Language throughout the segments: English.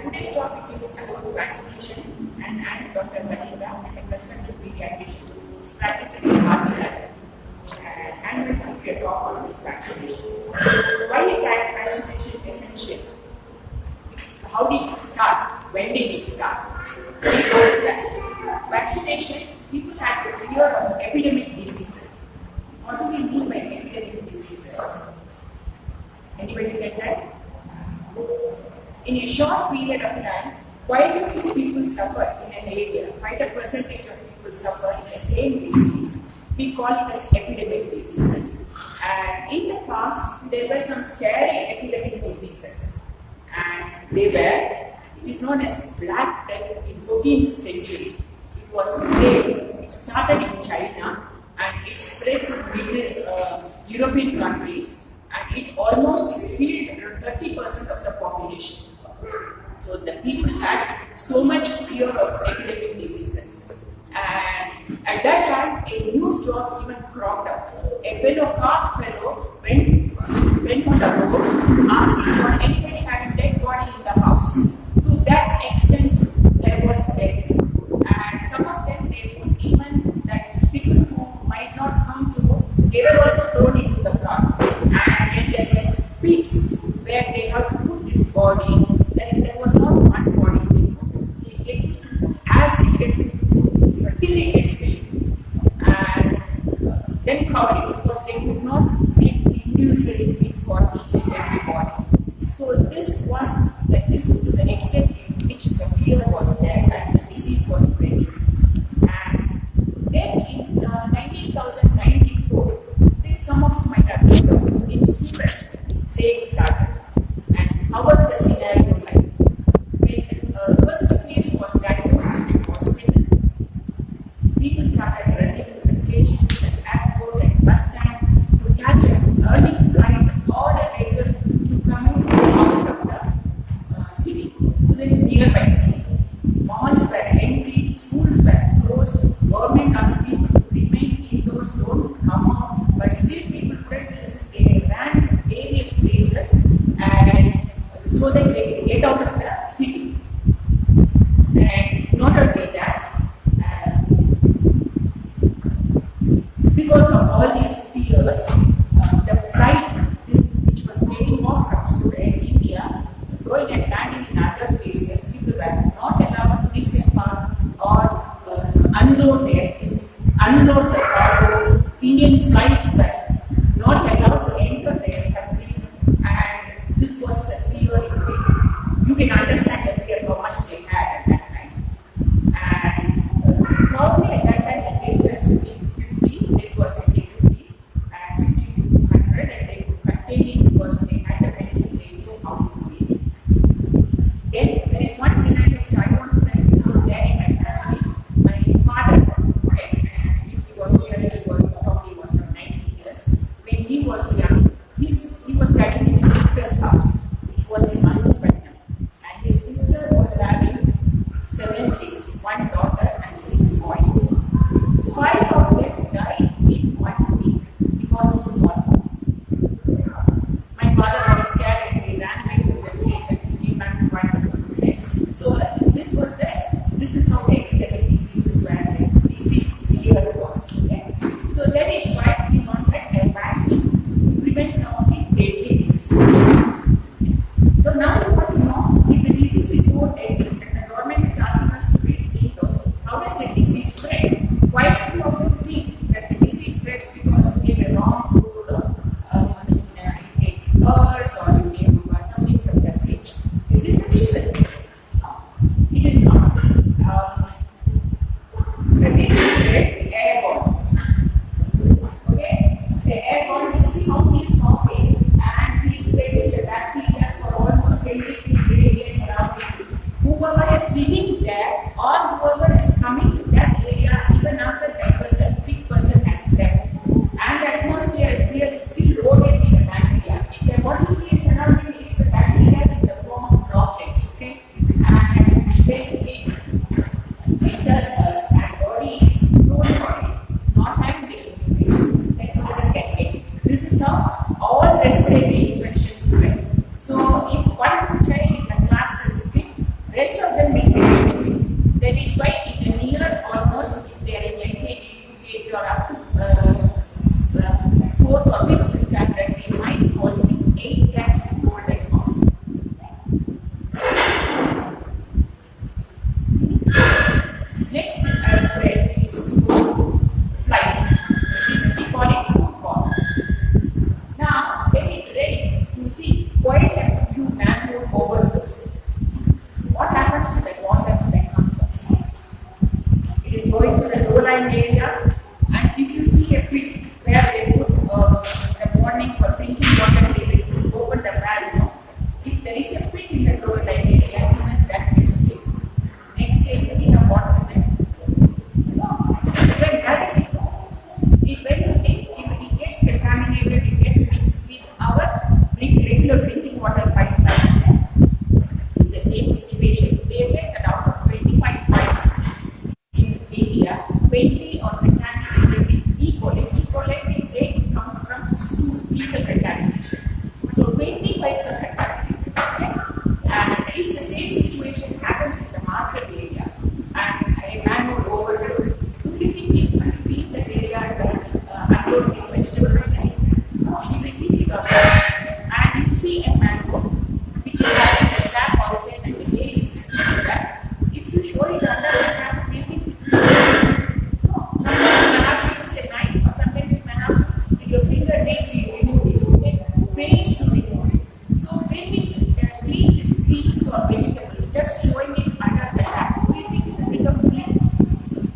today's topic is about vaccination, and I am Dr. Vanita. I'm a consultant pediatrician who's practicing in Bangladesh, and we're going to talk on this vaccination. Why is vaccination essential? How did it start? When did it start? Vaccination, people had the fear of epidemic diseases. What do we mean by epidemic diseases? Anybody get that? In a short period of time, quite a few people suffer in an area, quite a percentage of people suffer in the same disease. We call it as epidemic diseases. And in the past, there were some scary epidemic diseases. And it is known as Black Death in 14th century. It was plague. It started in China and it spread to middle European countries, and it almost killed 30% of the population. So the people had so much fear of epidemic diseases. And at that time, a new job even cropped up. A cart fellow went on the road asking for anybody having a dead body in the house. To that extent, there was death. And some of them, they would even, that people who might not come to know, they were also thrown into the car. And then there were pits where they had to put this body. Then there was not one body. They used to put as it gets, till it gets filled. And then cover it, because they could not make individually fit for each and every body. So this is to the extent in which the fear was there and the disease was spreading. And then in 1994, this some of you might have heard of in Surat, plague started. And how was the scenario like? When the first case was diagnosed in a hospital, people started running to the stations and airport and bus stand to catch an early flight or a vehicle to commute out of the city to the nearby city. Malls were empty, schools were closed, government asked people to remain indoors, don't come out, but still people couldn't listen. They ran to various places and so that they could get out of the city. And not only that, because of all these fears, the flight which was taking off from Surat, India, was going and landing in other places. People were not allowed to disembark or unload their things, unload the cargo. Indian flights were not allowed to enter their country, and this was the fear in which you can understand the fear how much they had at that time. And probably at that time the date was 50, it was 50 and 50 to 200, and they could contain it because they had the medicine, they knew how to do it. Then there is one scenario which I want to tell, which was there in my family. My father, if he was here, he probably was from 90 years. When he was young, he was studying in his sister's house, which was in Masterpatnam. And his sister was having 7 kids, 1 daughter and 6 boys. 5 of them died in 1 week because of smallpox. My father was scared and he ran away from the place and he came back to one place. So this is how the epidemic diseases were, the disease fear was. Okay? So that is why we wanted a vaccine to prevent some of the deadly diseases. So now you want to know, if the disease is so deadly and the government is asking us to treat those, how does the disease spread? Quite a few of you think that the disease spreads because you gave a wrong food or you take cars or you gave something from the fridge. Is it the reason? No, it is not. The disease spreads airborne. Okay? The airborne, you see how he is coughing and he is spreading the bacteria for almost 20 radius around him. Whoever is sitting there or whoever is coming to that area, even after that sick person has left, and the atmosphere here is still loaded with the bacteria. Then what you see in around him is the bacteria in the form of droplets. Okay? And then it does, and body is grown for it. It's not having the immunity. That person can get it. This is how all respiratory infections spread. So if one child in the class is sick, contamination happens in the market area and a manhole overflows, do you think he's going to clean that area and unload his vegetables there? No, he will keep it on there. And you see a manhole which is having the tap outside and the air is sticking to that. If you show it under the tap, do you think it will no, sometimes you may have to use a knife or sometimes you may have to, with your fingernails you remove it, you take pains to remove it. So when we clean these greens or vegetables, just showing it under the tap, do you think it will become clean?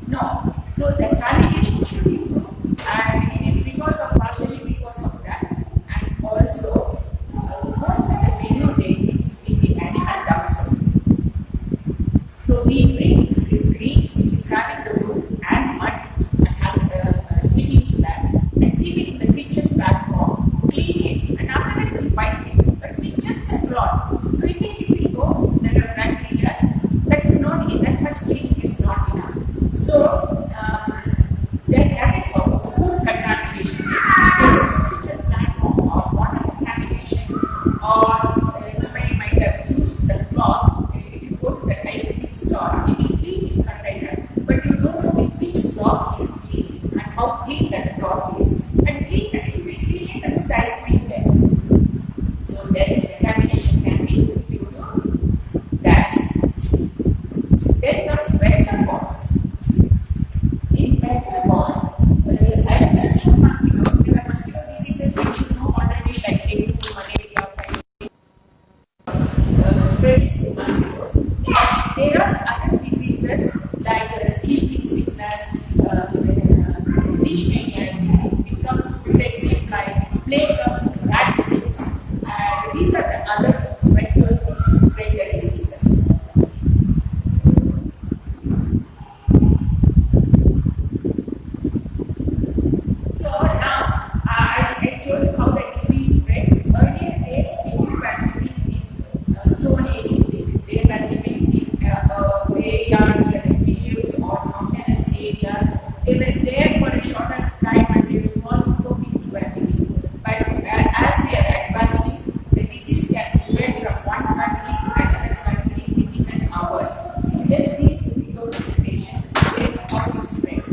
No. So the sanitation should improve, and it is because of partially because of that, and also most of the menu they use in the animal dung. So we bring these greens which is having the root and mud and have sticking to that, and keep it in the kitchen platform, clean it, and after that we wipe it. But with just a cloth, do you think it will go? There are bacteria. That is not in that much cleaning is not enough. So then that is how food contamination is. Kitchen platform or water contamination, or somebody might have used the cloth. If you go to the ice cream store, he will clean his container, but you don't know which cloth he is cleaning and how clean that cloth is. And clean that, he will clean it and the ice cream there. So then contamination can be due to that. Then comes vector borne. In vector borne, I have just shown mosquitoes. There are mosquito diseases which you know already, like dengue, malaria, spreads through mosquitoes. There are other diseases like sleeping sickness, leishmaniasis, it comes to tsetse fly, plague comes to rat fleas, and these are the other vectors which spread the diseases. So now I told you how the disease spread. Earlier days people were living in Stone Age. They were living in area near the fields or mountainous areas. They were there for a shorter time and a small group of people were living. But as we are advancing, the disease can spread from one country to another country within an hour. You just see the video presentation, there's how it spreads.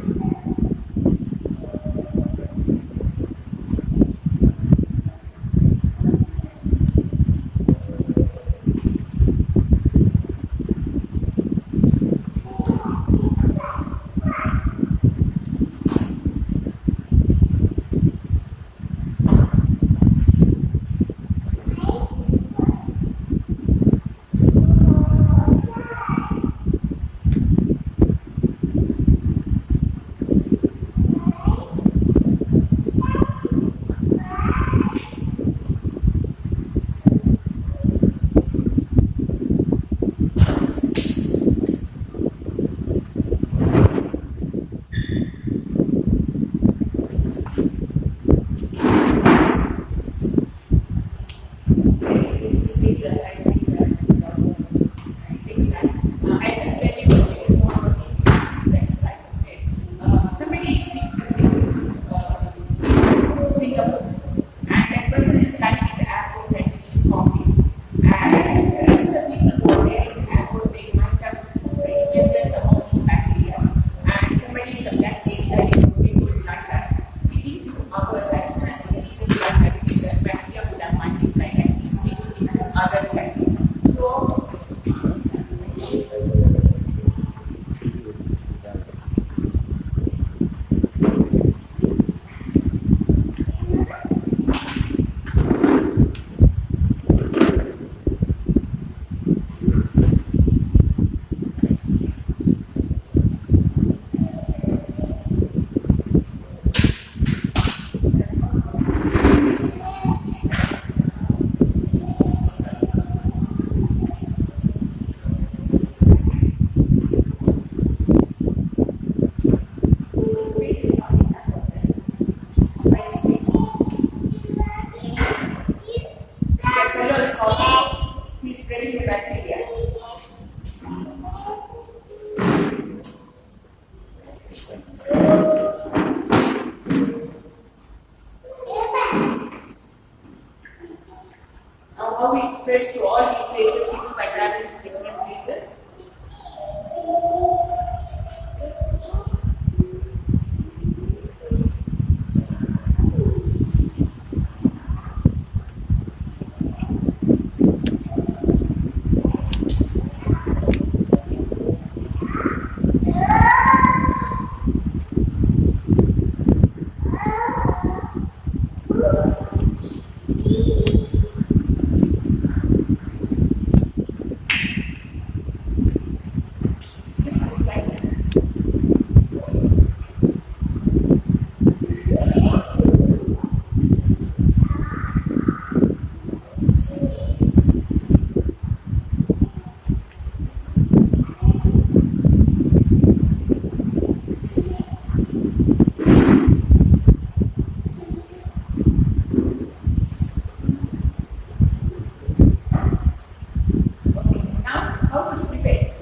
what's prevent?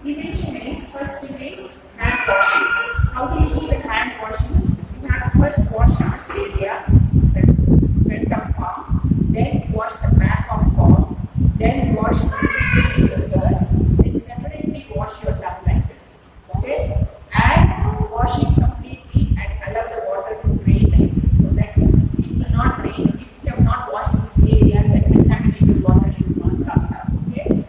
Prevention is first thing is hand washing. How do you do the hand washing? You have to first wash this area, the front of palm, then wash the back of palm, then wash the fingers, then separately wash your thumb like this. Okay? And wash it completely and allow the water to drain like this so that it will not drain. If you have not washed this area, the contaminated water should not come out. Okay?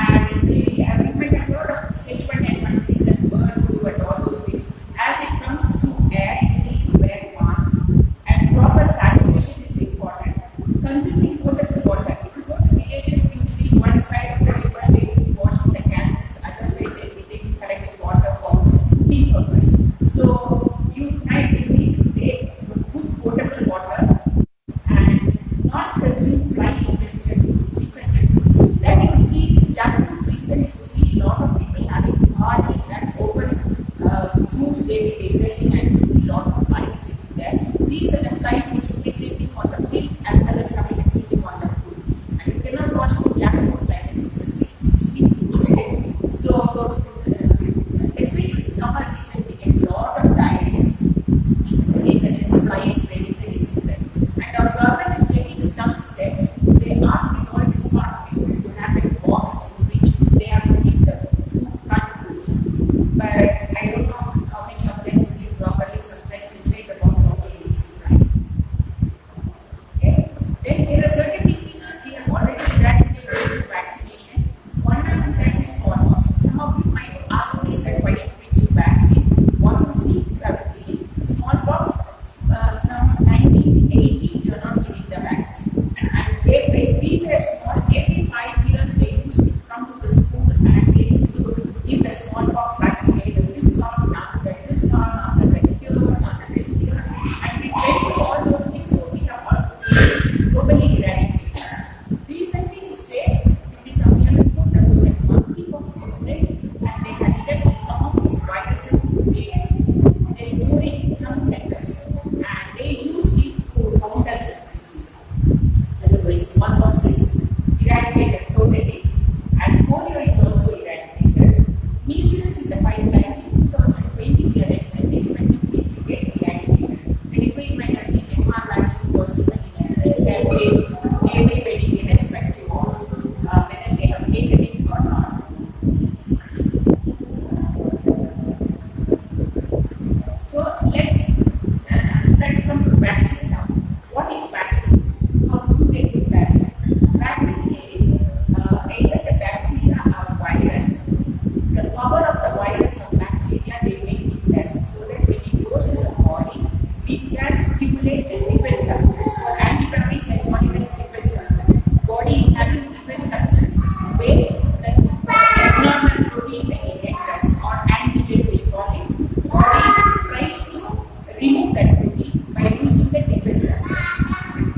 And you might have heard of H1N1 season, bird flu and all those things. As it comes to air, you need to wear mask. And proper sanitation is important. Consuming potable water. If you go to villages, you will see one side of the river, they will be washing the cans, other side they will be taking collecting water for tea purpose. So you need to take good potable water and not consume fly infested foods. Then you see the jackfruit season, you see a lot of people having hardly that open fruits they will be selling, and you see a lot of flies sitting there. These are the flies which will be sitting on the pig as well as coming and sitting on the food. And you cannot watch the jackfruit like it is a sweet fruit. So especially in summer season, we get a lot of diarrhea. The reason is flies spreading the diseases. And our government is taking some steps. They ask in all these part people to have a box in which they are to keep the plant foods. But I don't know how many of them will give properly. Sometimes we say the box also used right. Okay. Then there are certain diseases we have already eradicated through vaccination. One of them is smallpox. Some of you might ask me that why should we give vaccine? What you see, you have to believe smallpox from 1980 you are not giving the vaccine. And when we were small, every 5 years they used to come to the school and they used to give the smallpox vaccine either this arm, after that this arm, after that here, after that here. And we went through all those things, so we have all globally eradicated. Recently in states, maybe some years ago, there was a monkeypox outbreak and they had kept some of these viruses they store it in some centers and they used it to counter this disease. Otherwise, smallpox is eradicated totally and polio is also eradicated. Measles in the pipeline in 2020 we are expecting to get eradicated. And if we might have seen MR vaccine was even in a campaign, everybody irrespective of whether they have taken it or not. So let's come to vaccine now. What is vaccine? How do they prepare it? Vaccine is either the bacteria or virus. The power of the virus or bacteria they make it less so that when it goes to the body, it can stimulate the defense substance. For antibodies and molecular defense substance, body is having defense substance where the abnormal protein when it enters or antigen we call it, body tries to remove that protein by using the defense substance.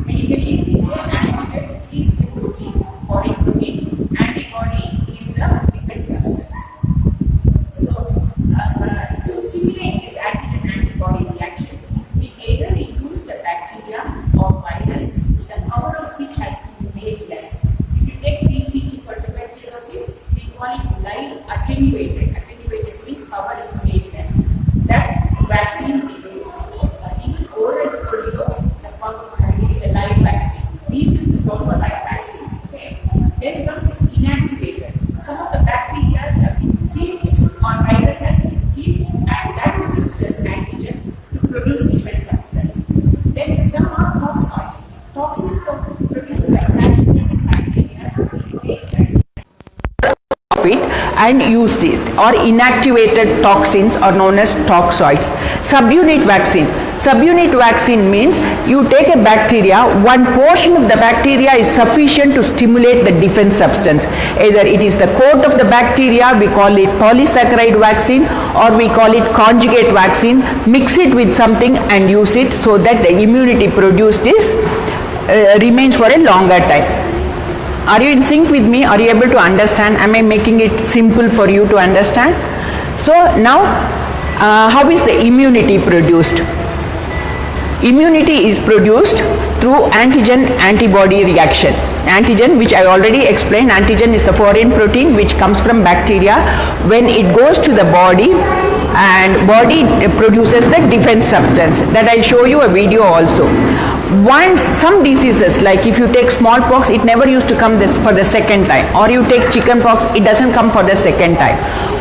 Medically, we say antigen is the protein, foreign protein, antibody is the defense substance. So, to stimulate this antigen-antibody reaction, we either induce the bacteria or virus, the power of which has been made less. If you take BCG for tuberculosis, we call it live attenuated. Attenuated means power is made less. That vaccine we use. Even oral polio, the power is a live vaccine. Measles is also a live vaccine. Okay. Then comes inactivated. Some of the bacteria have been killed or virus has been killed and that is used as antigen to produce defense substance. Then some are toxoids. Toxins are produced by saturated bacteria. And used it, or inactivated toxins are known as toxoids. Subunit vaccine. Subunit vaccine means you take a bacteria, one portion of the bacteria is sufficient to stimulate the defense substance. Either it is the coat of the bacteria, we call it polysaccharide vaccine, or we call it conjugate vaccine. Mix it with something and use it so that the immunity produced is remains for a longer time. Are you in sync with me? Are you able to understand? Am I making it simple for you to understand? So now, how is the immunity produced? Immunity is produced through antigen-antibody reaction. Antigen, which I already explained, antigen is the foreign protein which comes from bacteria. When it goes to the body, and body produces the defense substance. That I'll show you a video also. Once some diseases, like if you take smallpox, it never used to come this for the second time, or you take chickenpox, it doesn't come for the second time.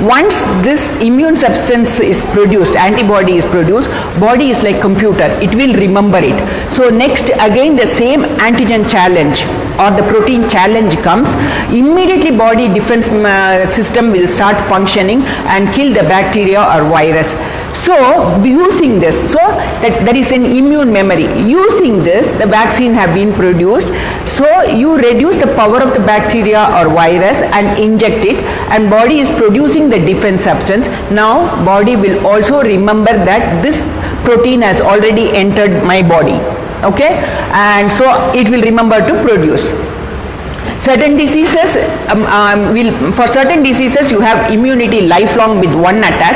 Once this immune substance is produced, antibody is produced, body is like computer, it will remember it. So next again the same antigen challenge or the protein challenge comes, immediately body defense system will start functioning and kill the bacteria or virus. So using this, so that is an immune memory. Using this, the vaccine have been produced. So you reduce the power of the bacteria or virus and inject it, and body is producing the defense substance. Now body will also remember that this protein has already entered my body. Okay, and so it will remember to produce. Certain diseases, for certain diseases you have immunity lifelong with one attack,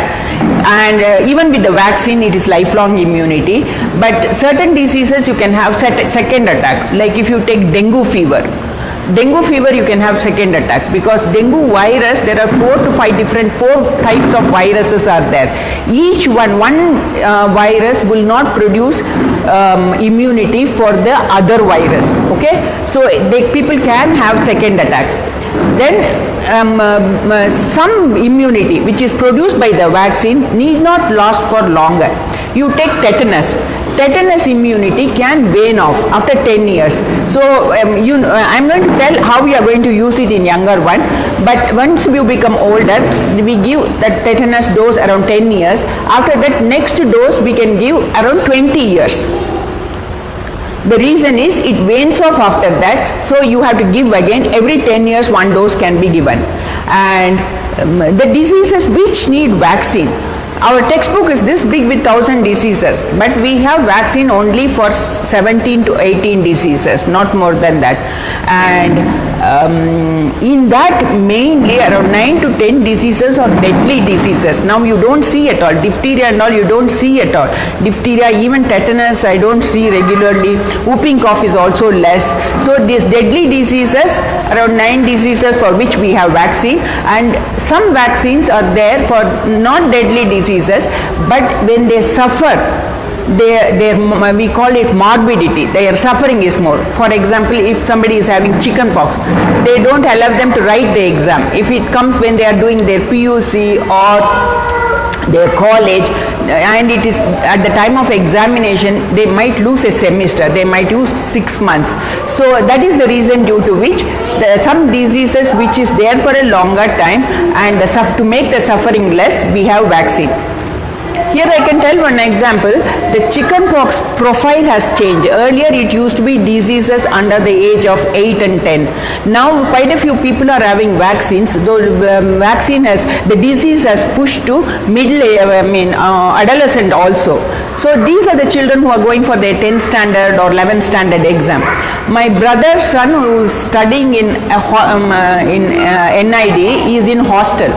and even with the vaccine it is lifelong immunity. But certain diseases you can have second attack, like if you take dengue fever. Dengue fever you can have second attack, because dengue virus, there are 4 types of viruses are there. Each one virus will not produce immunity for the other virus. Okay, so people can have second attack. Then some immunity which is produced by the vaccine need not last for longer. You take tetanus. Tetanus immunity can wane off after 10 years. So I'm going to tell how we are going to use it in younger one, but once you become older, we give that tetanus dose around 10 years. After that, next dose we can give around 20 years. The reason is it wanes off after that, so you have to give again. Every 10 years one dose can be given. And the diseases which need vaccine, our textbook is this big with 1000 diseases, but we have vaccine only for 17 to 18 diseases, not more than that. And in that mainly around 9 to 10 diseases are deadly diseases. Now you don't see at all. Diphtheria and all you don't see at all. Diphtheria, even tetanus I don't see regularly. Whooping cough is also less. So these deadly diseases, around 9 diseases for which we have vaccine, and some vaccines are there for not deadly diseases, but when they suffer, we call it morbidity, their suffering is more. For example, if somebody is having chickenpox, they don't allow them to write the exam. If it comes when they are doing their PUC or their college, and it is at the time of examination, they might lose a semester, they might lose 6 months. So that is the reason due to which some diseases which is there for a longer time, and to make the suffering less, we have vaccine. Here I can tell one example. The chickenpox profile has changed. Earlier it used to be diseases under the age of 8 and 10. Now quite a few people are having vaccines. Though the disease has pushed to adolescent also. So these are the children who are going for their 10th standard or 11th standard exam. My brother's son, who is studying in NID, is in hostel.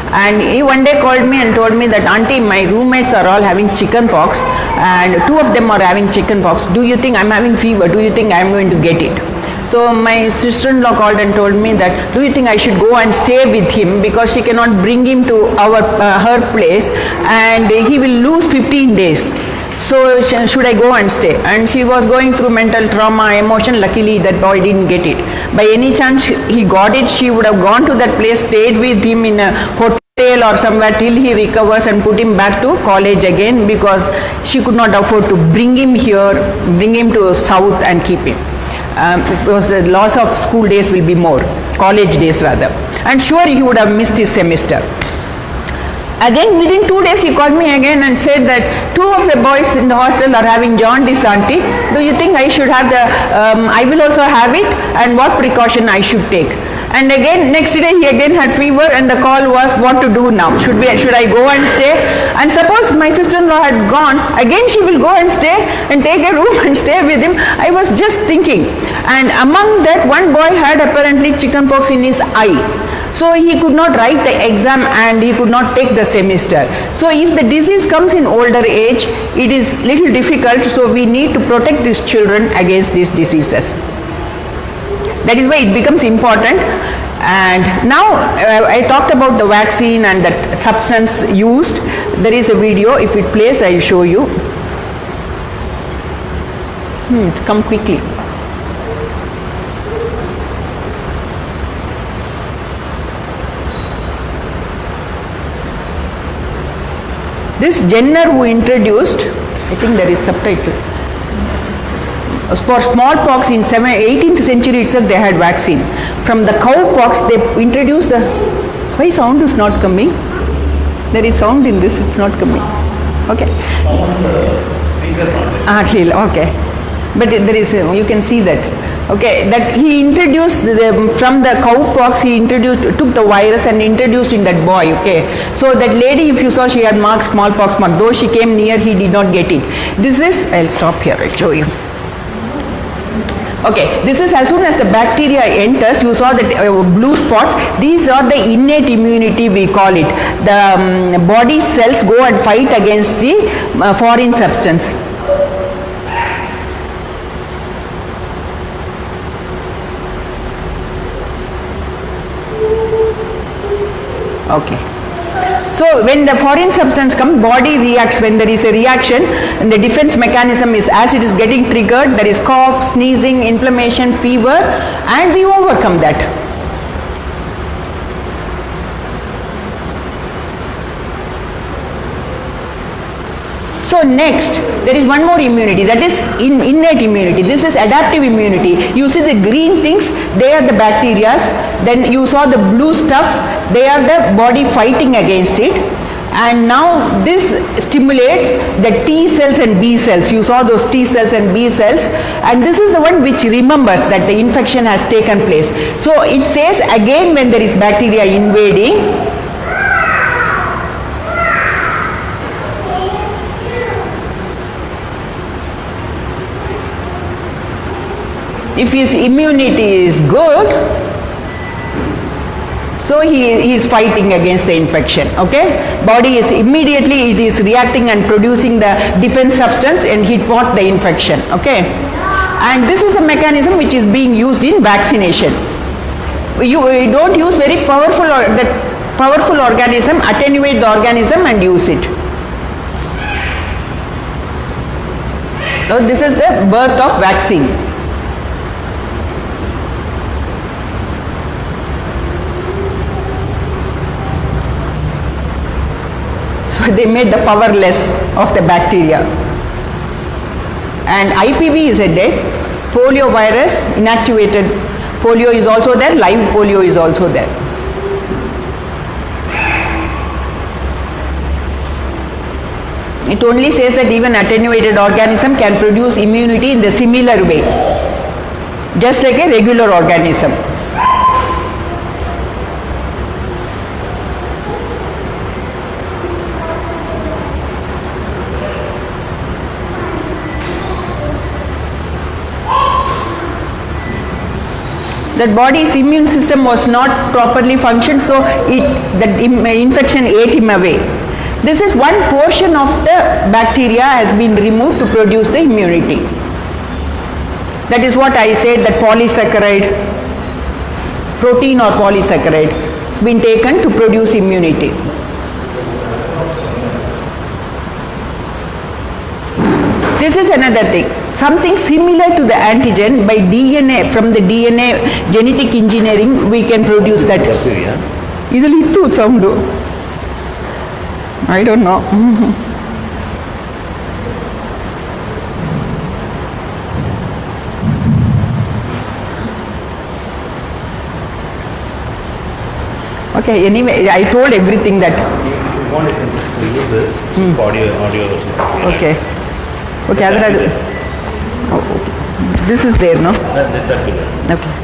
And he one day called me and told me that, auntie, my roommates are all having chickenpox, and 2 of them are having chickenpox. Do you think I'm having fever? Do you think I'm going to get it? So my sister-in-law called and told me that, do you think I should go and stay with him, because she cannot bring him to her place, and he will lose 15 days. So should I go and stay? And she was going through mental trauma, emotion. Luckily that boy didn't get it. By any chance he got it, she would have gone to that place, stayed with him in a hotel or somewhere till he recovers, and put him back to college again, because she could not afford to bring him here, bring him to south and keep him. Because the loss of school days will be more, college days rather. And sure he would have missed his semester. Again, within 2 days he called me again and said that 2 of the boys in the hostel are having jaundice, auntie. Do you think I should have I will also have it, and what precaution I should take? And again, next day he again had fever, and the call was, what to do now? Should I go and stay? And suppose my sister-in-law had gone, again she will go and stay and take a room and stay with him. I was just thinking. And among that, one boy had apparently chickenpox in his eye. So he could not write the exam and he could not take the semester. So if the disease comes in older age, it is little difficult, so we need to protect these children against these diseases. That is why it becomes important. And now I talked about the vaccine and the substance used. There is a video, if it plays I will show you. Come quickly. This Jenner who introduced, I think there is subtitle. For smallpox in 18th century itself they had vaccine. From the cowpox they introduced the, why sound is not coming? There is sound in this, it's not coming. Okay. Actually, okay. But there is, you can see that. Okay, that he introduced from the cowpox, he took the virus and introduced in that boy. Okay, so that lady, if you saw, she had marked smallpox mark. Though she came near, he did not get it. This is, I'll stop here, I'll show you. Okay, this is as soon as the bacteria enters, you saw that blue spots. These are the innate immunity, we call it. The body cells go and fight against the foreign substance. Okay. So when the foreign substance comes, body reacts. When there is a reaction, and the defense mechanism is, as it is getting triggered, there is cough, sneezing, inflammation, fever, and we overcome that. So next, there is one more immunity, that is innate immunity. This is adaptive immunity. You see the green things, they are the bacteria. Then you saw the blue stuff, they are the body fighting against it. And now this stimulates the T cells and B cells. You saw those T cells and B cells. And this is the one which remembers that the infection has taken place. So it says again when there is bacteria invading, if his immunity is good, so he is fighting against the infection. Okay, body is immediately, it is reacting and producing the defense substance, and he fought the infection. Okay, and this is the mechanism which is being used in vaccination. You don't use very powerful or that powerful organism, attenuate the organism and use it. So this is the birth of vaccine. So they made the powerless of the bacteria. And IPV is a dead, polio virus, inactivated polio is also there, live polio is also there. It only says that even attenuated organism can produce immunity in the similar way, just like a regular organism. That body's immune system was not properly functioned, so the infection ate him away. This is one portion of the bacteria has been removed to produce the immunity. That is what I said, that polysaccharide, protein or polysaccharide has been taken to produce immunity. This is another thing. Something similar to the antigen by DNA, from the DNA genetic engineering we can produce that. Idalittu sound. I don't know. Okay, anyway, I told everything that. If you want, you can just use this audio. Okay. Okay, okay. This is there, no? That be there. Okay.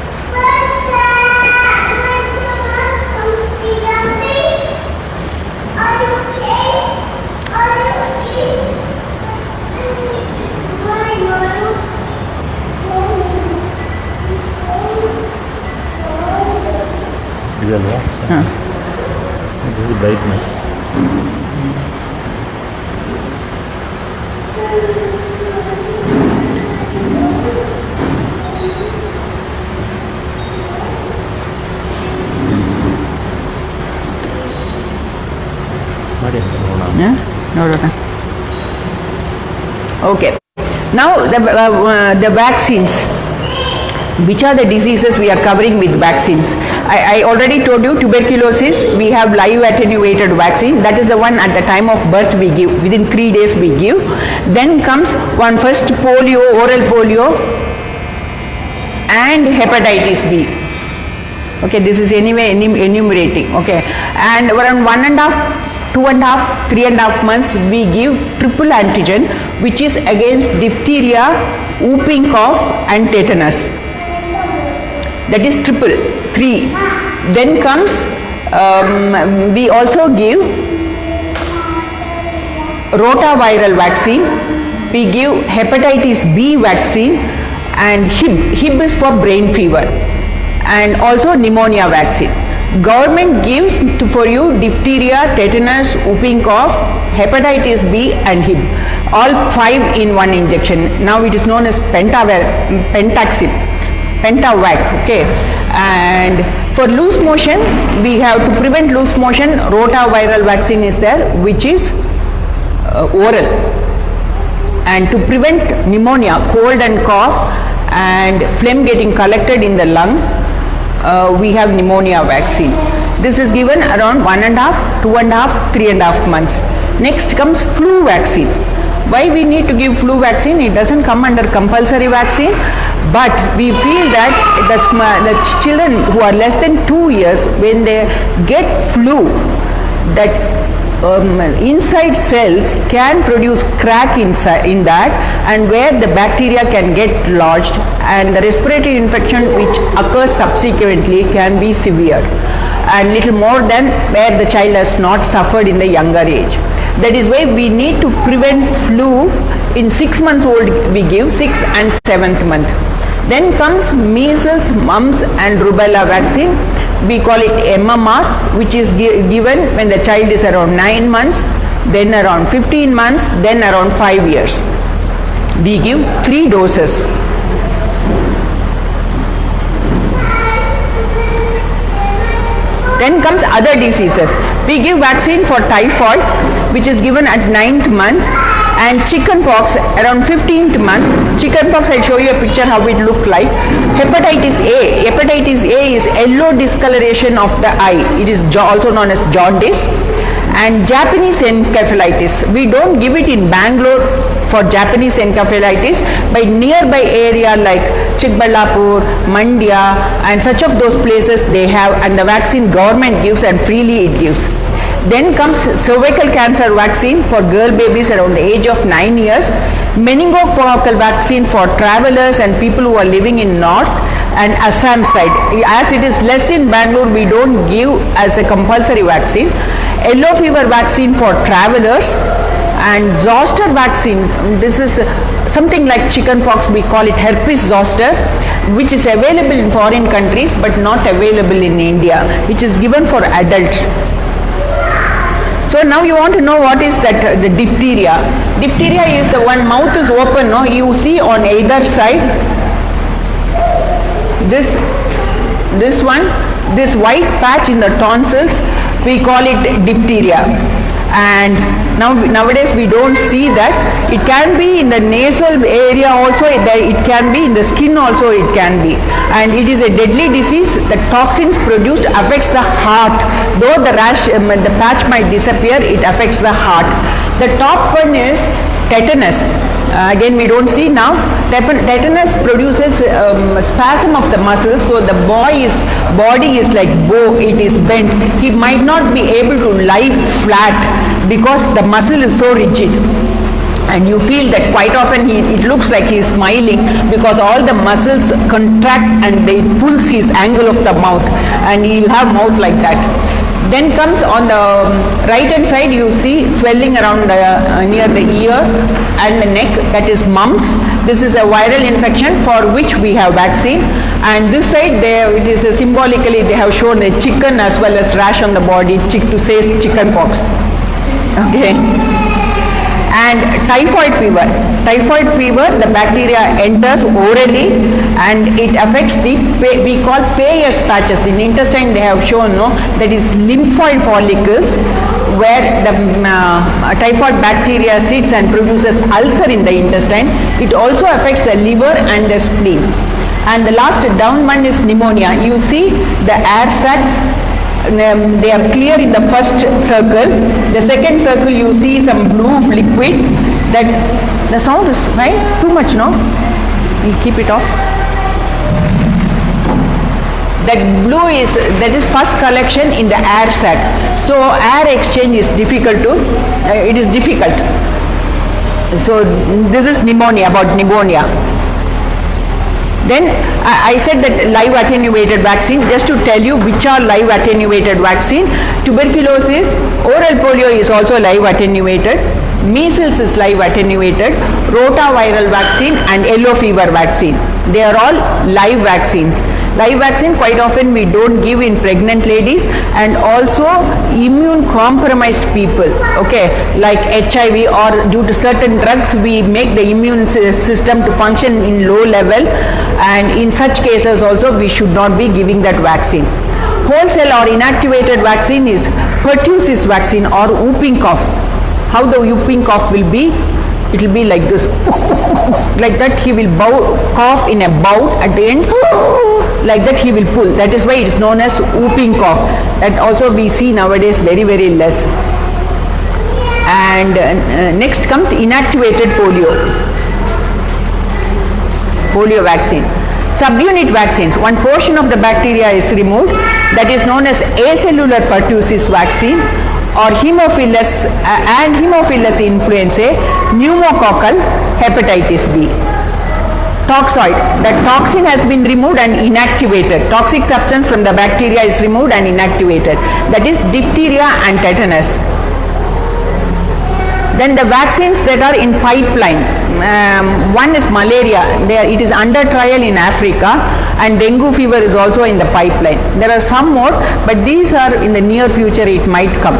This is brightness. Yeah? No. Okay. Now the vaccines. Which are the diseases we are covering with vaccines? I already told you tuberculosis, we have live attenuated vaccine. That is the one at the time of birth we give. Within 3 days we give. Then comes one first polio, oral polio and hepatitis B. Okay, this is anyway enumerating. Okay, and around 1.5, 2.5, 3.5 months we give triple antigen, which is against diphtheria, whooping cough and tetanus. That is triple, 3. Then comes, we also give rotaviral vaccine, we give hepatitis B vaccine and HIB. HIB is for brain fever, and also pneumonia vaccine. Government gives for you diphtheria, tetanus, whooping cough, hepatitis B and HIB. All 5 in one injection. Now it is known as Pentaxim. Pentavac, okay. And for loose motion, we have to prevent loose motion, rotaviral vaccine is there, which is oral. And to prevent pneumonia, cold and cough and phlegm getting collected in the lung, we have pneumonia vaccine. This is given around 1.5, 2.5, 3.5 months. Next comes flu vaccine. Why we need to give flu vaccine? It doesn't come under compulsory vaccine, but we feel that the children who are less than 2 years, when they get flu, that inside cells can produce crack inside in that, and where the bacteria can get lodged, and the respiratory infection which occurs subsequently can be severe and little more than where the child has not suffered in the younger age. That is why we need to prevent flu in 6 months old, we give 6th and 7th month. Then comes measles, mumps and rubella vaccine. We call it MMR, which is given when the child is around 9 months, then around 15 months, then around 5 years. We give 3 doses. Then comes other diseases. We give vaccine for typhoid, which is given at 9th month, and chicken pox around 15th month. Chicken pox, I'll show you a picture how it looked like. Hepatitis A. Hepatitis A is yellow discoloration of the eye. It is also known as jaundice. And Japanese encephalitis. We don't give it in Bangalore for Japanese encephalitis, but nearby area like Chikballapur, Mandya and such of those places they have, and the vaccine government gives and freely it gives. Then comes cervical cancer vaccine for girl babies around the age of 9 years, meningococcal vaccine for travelers and people who are living in north and Assam side. As it is less in Bangalore, we don't give as a compulsory vaccine. Yellow fever vaccine for travelers, and zoster vaccine. This is something like chicken pox, we call it herpes zoster, which is available in foreign countries but not available in India, which is given for adults. So now you want to know what is that the diphtheria. Diphtheria is the one mouth is open, no? You see on either side this one, this white patch in the tonsils, we call it diphtheria. And nowadays we don't see that. It can be in the nasal area also, it can be in the skin also, it can be. And it is a deadly disease. The toxins produced affects the heart. Though the rash, the patch might disappear, it affects the heart. The top one is tetanus. Again we don't see now. Tetanus produces spasm of the muscles, so the body is like bow, it is bent. He might not be able to lie flat because the muscle is so rigid. And you feel that quite often it looks like he is smiling because all the muscles contract and they pulls his angle of the mouth, and he will have mouth like that. Then comes on the right hand side, you see swelling around near the ear and the neck, that is mumps. This is a viral infection for which we have vaccine. And this side, it is symbolically they have shown a chicken as well as rash on the body, to say chicken pox. Okay. And typhoid fever. Typhoid fever, the bacteria enters orally and it affects we call Peyer's patches. In intestine they have shown, that is lymphoid follicles where the typhoid bacteria sits and produces ulcer in the intestine. It also affects the liver and the spleen. And the last down one is pneumonia. You see the air sacs, they are clear in the first circle. The second circle you see some blue liquid. That the sound is right too much, no? We keep it off. That blue is first collection in the air sac. So air exchange is difficult it is difficult. So this is pneumonia, about pneumonia. Then I said that live attenuated vaccine, just to tell you which are live attenuated vaccine. Tuberculosis, oral polio is also live attenuated, measles is live attenuated, rotaviral vaccine and yellow fever vaccine. They are all live vaccines. Live vaccine quite often we don't give in pregnant ladies and also immune compromised people, okay, like HIV or due to certain drugs we make the immune system to function in low level, and in such cases also we should not be giving that vaccine. Wholesale or inactivated vaccine is pertussis vaccine or whooping cough. How the whooping cough will be? It will be like this, like that he will cough in a bout at the end, like that he will pull. That is why it is known as whooping cough. That also we see nowadays very, very less. And next comes inactivated polio. Polio vaccine. Subunit vaccines, one portion of the bacteria is removed, that is known as acellular pertussis vaccine or Haemophilus and Haemophilus influenzae, pneumococcal hepatitis B. Toxoid, the toxin has been removed and inactivated. Toxic substance from the bacteria is removed and inactivated. That is diphtheria and tetanus. Then the vaccines that are in pipeline, one is malaria, it is under trial in Africa, and dengue fever is also in the pipeline. There are some more, but these are in the near future it might come.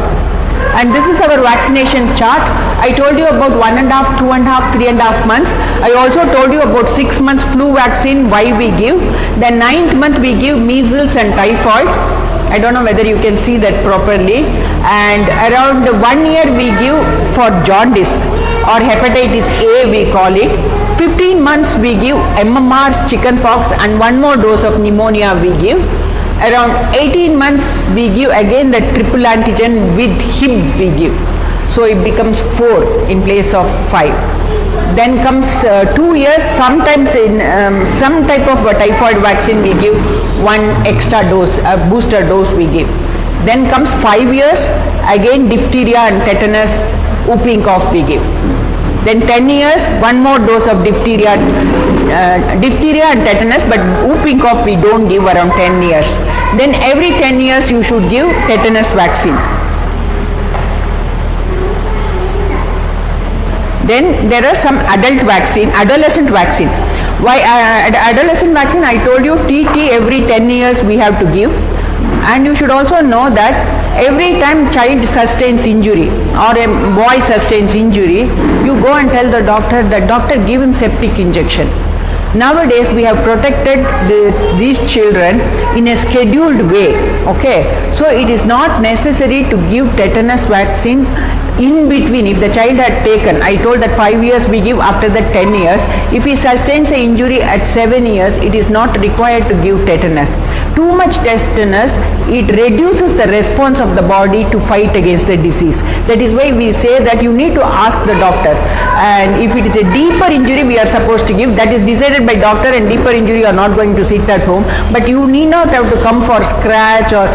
And this is our vaccination chart. I told you about 1.5, 2.5, 3.5 months. I also told you about 6 months flu vaccine, why we give. The 9th month we give measles and typhoid. I don't know whether you can see that properly. And around 1 year we give for jaundice or hepatitis A we call it. 15 months we give MMR, chickenpox, and 1 more dose of pneumonia we give. Around 18 months we give again the triple antigen with Hib we give. So it becomes 4 in place of 5. Then comes 2 years, sometimes in some type of typhoid vaccine we give 1 extra dose, a booster dose we give. Then comes 5 years, again diphtheria and tetanus, whooping cough we give. Then 10 years, 1 more dose of diphtheria and tetanus, but whooping cough we don't give around 10 years. Then every 10 years you should give tetanus vaccine. Then there are some adolescent vaccine. Why adolescent vaccine? I told you TT every 10 years we have to give. And you should also know that every time child sustains injury or a boy sustains injury, you go and tell the doctor give him septic injection. Nowadays we have protected these children in a scheduled way, okay. So it is not necessary to give tetanus vaccine in between. If the child had taken, I told that 5 years we give, after that 10 years. If he sustains an injury at 7 years, it is not required to give tetanus. Too much tetanus, it reduces the response of the body to fight against the disease. That is why we say that you need to ask the doctor. And if it is a deeper injury we are supposed to give, that is decided treated by doctor and deeper injury, you are not going to sit at home. But you need not have to come for scratch or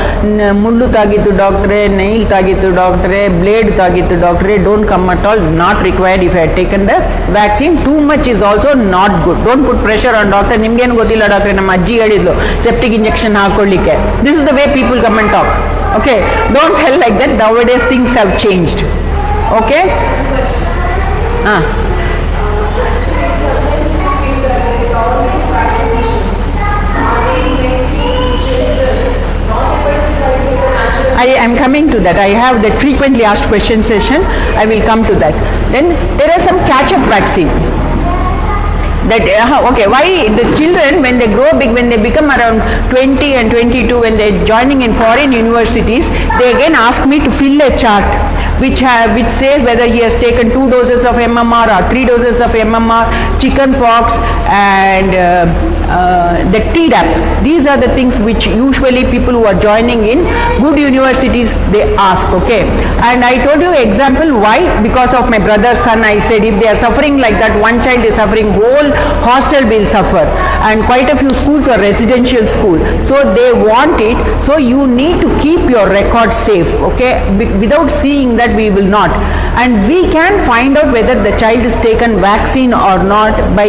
mullu tagitu doctor, nail tagitu doctor, blade tagitu doctor. Don't come at all. Not required if you have taken the vaccine. Too much is also not good. Don't put pressure on doctor. Nimgenu gottilla doctor, nama ajji helidlu septic injection hakollike. This is the way people come and talk. Okay, don't tell like that. Nowadays things have changed. Okay. I am coming to that. I have that frequently asked question session. I will come to that. Then there are some catch-up vaccine. That okay, why the children when they grow big, when they become around 20 and 22, when they are joining in foreign universities, they again ask me to fill a chart which says whether he has taken 2 doses of MMR or 3 doses of MMR, chicken pox and the Tdap. These are the things which usually people who are joining in good universities they ask. Okay, and I told you example why, because of my brother's son. I said if they are suffering like that, one child is suffering, whole hostel will suffer, and quite a few schools are residential school, so they want it. So you need to keep your record safe. Okay, without seeing that we will not, and we can find out whether the child is taken vaccine or not by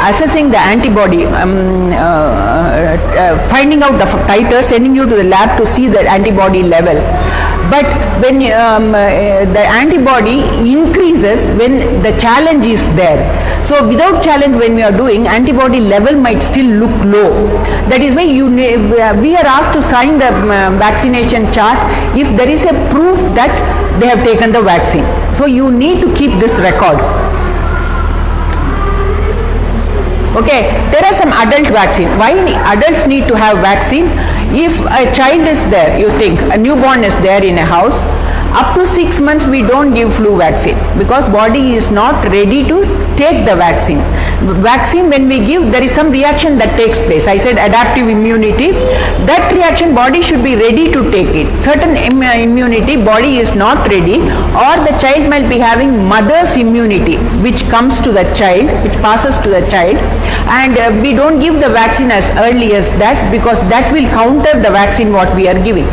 assessing the antibody, finding out the titer, sending you to the lab to see the antibody level. But when the antibody increases when the challenge is there. So without challenge, when we are doing, antibody level might still look low. That is why we are asked to sign the vaccination chart if there is a proof that they have taken the vaccine. So you need to keep this record. Okay, there are some adult vaccine. Why adults need to have vaccine? If a child is there, you think a newborn is there in a house, up to 6 months we don't give flu vaccine because body is not ready to take the vaccine. Vaccine when we give, there is some reaction that takes place. I said adaptive immunity. That reaction body should be ready to take it. Certain immunity body is not ready, or the child might be having mother's immunity which comes to the child, which passes to the child, and we don't give the vaccine as early as that because that will counter the vaccine what we are giving.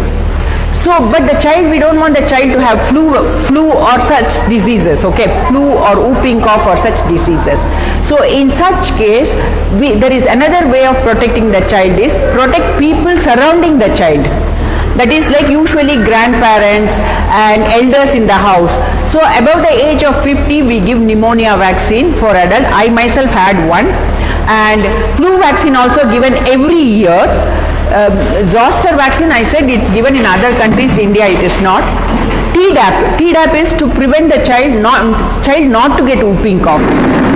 So, but the child, we don't want the child to have flu or such diseases, okay, flu or whooping cough or such diseases. So, in such case, there is another way of protecting the child is protect people surrounding the child. That is like usually grandparents and elders in the house. So, above the age of 50, we give pneumonia vaccine for adult. I myself had one, and flu vaccine also given every year. Zoster vaccine, I said it's given in other countries, India it is not. Tdap is to prevent the child not to get whooping cough.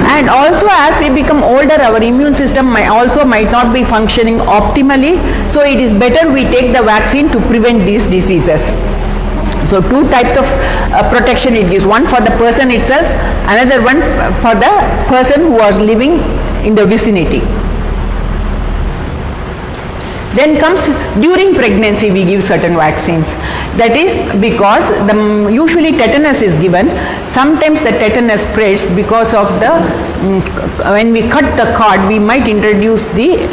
And also as we become older, our immune system might not be functioning optimally, so it is better we take the vaccine to prevent these diseases. So 2 types of protection it gives, one for the person itself, another one for the person who was living in the vicinity. Then comes during pregnancy we give certain vaccines. That is because usually tetanus is given. Sometimes the tetanus spreads because of the when we cut the cord we might introduce the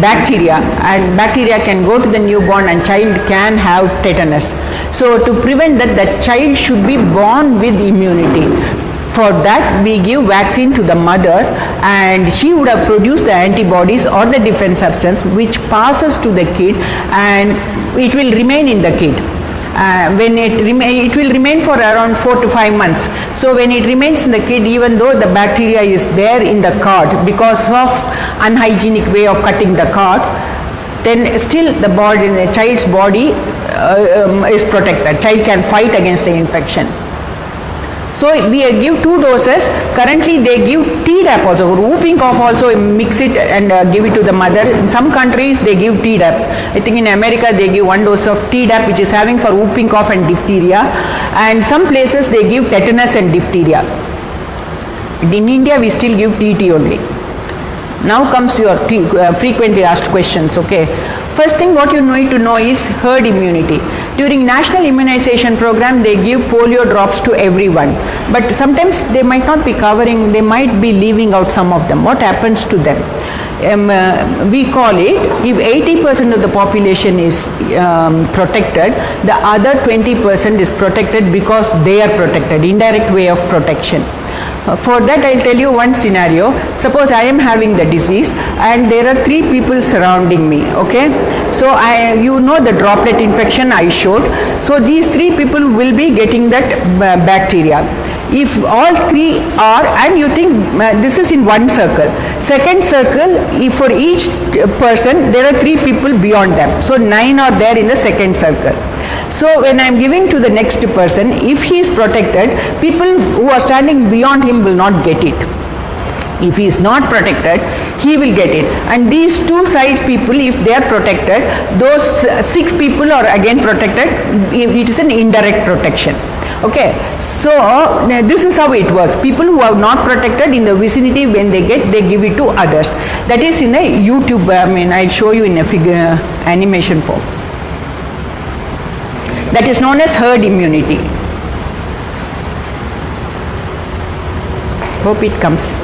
bacteria, and bacteria can go to the newborn and child can have tetanus. So to prevent that, the child should be born with immunity. For that we give vaccine to the mother, and she would have produced the antibodies or the defense substance which passes to the kid, and it will remain in the kid. It will remain for around 4 to 5 months. So when it remains in the kid, even though the bacteria is there in the cord because of unhygienic way of cutting the cord, then still the child's body is protected. Child can fight against the infection. So we give 2 doses. Currently they give Tdap also, whooping cough also, mix it and give it to the mother. In some countries they give Tdap. I think in America they give 1 dose of Tdap which is having for whooping cough and diphtheria, and some places they give tetanus and diphtheria. In India we still give TT only. Now comes your frequently asked questions. Okay, first thing what you need to know is herd immunity. During national immunization program, they give polio drops to everyone. But sometimes they might not be covering, they might be leaving out some of them. What happens to them? We call it, if 80% of the population is protected, the other 20% is protected because they are protected, indirect way of protection. For that, I'll tell you one scenario. Suppose I am having the disease and there are 3 people surrounding me, okay? So, you know the droplet infection I showed. So, these 3 people will be getting that bacteria. If all 3 are, and you think this is in one circle. Second circle, if for each person, there are 3 people beyond them. So, 9 are there in the second circle. So, when I am giving to the next person, if he is protected, people who are standing beyond him will not get it. If he is not protected, he will get it. And these 2 sides people, if they are protected, those 6 people are again protected. It is an indirect protection. Okay, so this is how it works. People who are not protected in the vicinity, when they get, they give it to others. That is in a YouTube, I'll show you in a figure animation form. That is known as herd immunity. Hope it comes.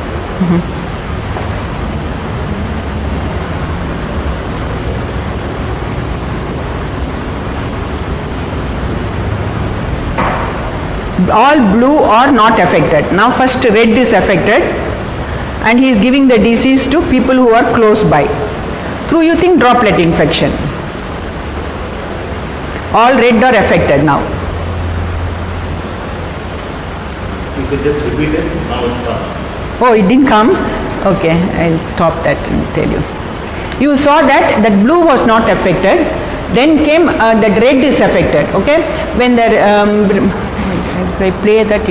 All blue are not affected. Now first red is affected and he is giving the disease to people who are close by through, you think, droplet infection. All red are affected now. You could just repeat it, now it's come. Oh, it didn't come? Okay, I'll stop that and tell you. You saw that blue was not affected, then came that red is affected, okay? When the, if I play that,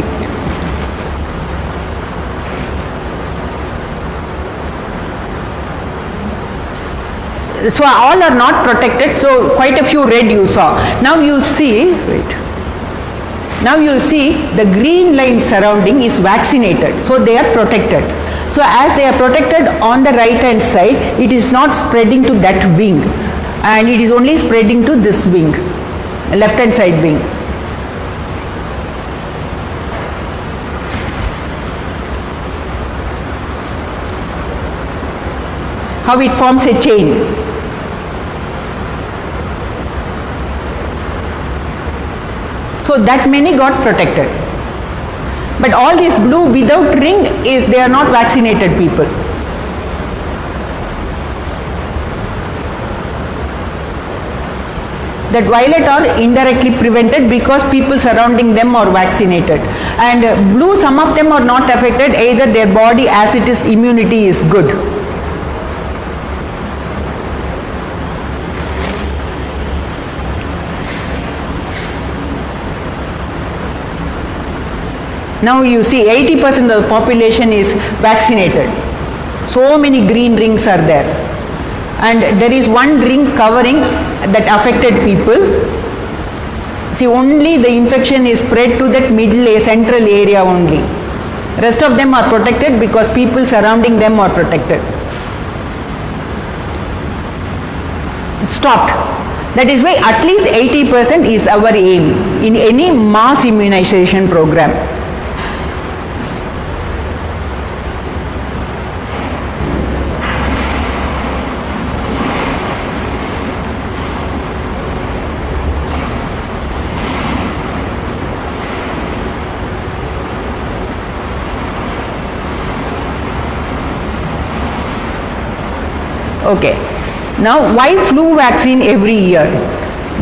so all are not protected, so quite a few red you saw. Now you see, now you see the green line surrounding is vaccinated, so they are protected. So as they are protected on the right hand side, it is not spreading to that wing and it is only spreading to this wing, left hand side wing. How it forms a chain. So that many got protected. But all this blue without ring is, they are not vaccinated people. That violet are indirectly prevented because people surrounding them are vaccinated. And blue, some of them are not affected, either their body as it is immunity is good. Now you see 80% of the population is vaccinated. So many green rings are there. And there is one ring covering that affected people. See, only the infection is spread to that middle central area only. Rest of them are protected because people surrounding them are protected. Stopped. That is why at least 80% is our aim in any mass immunization program. Okay, now why flu vaccine every year?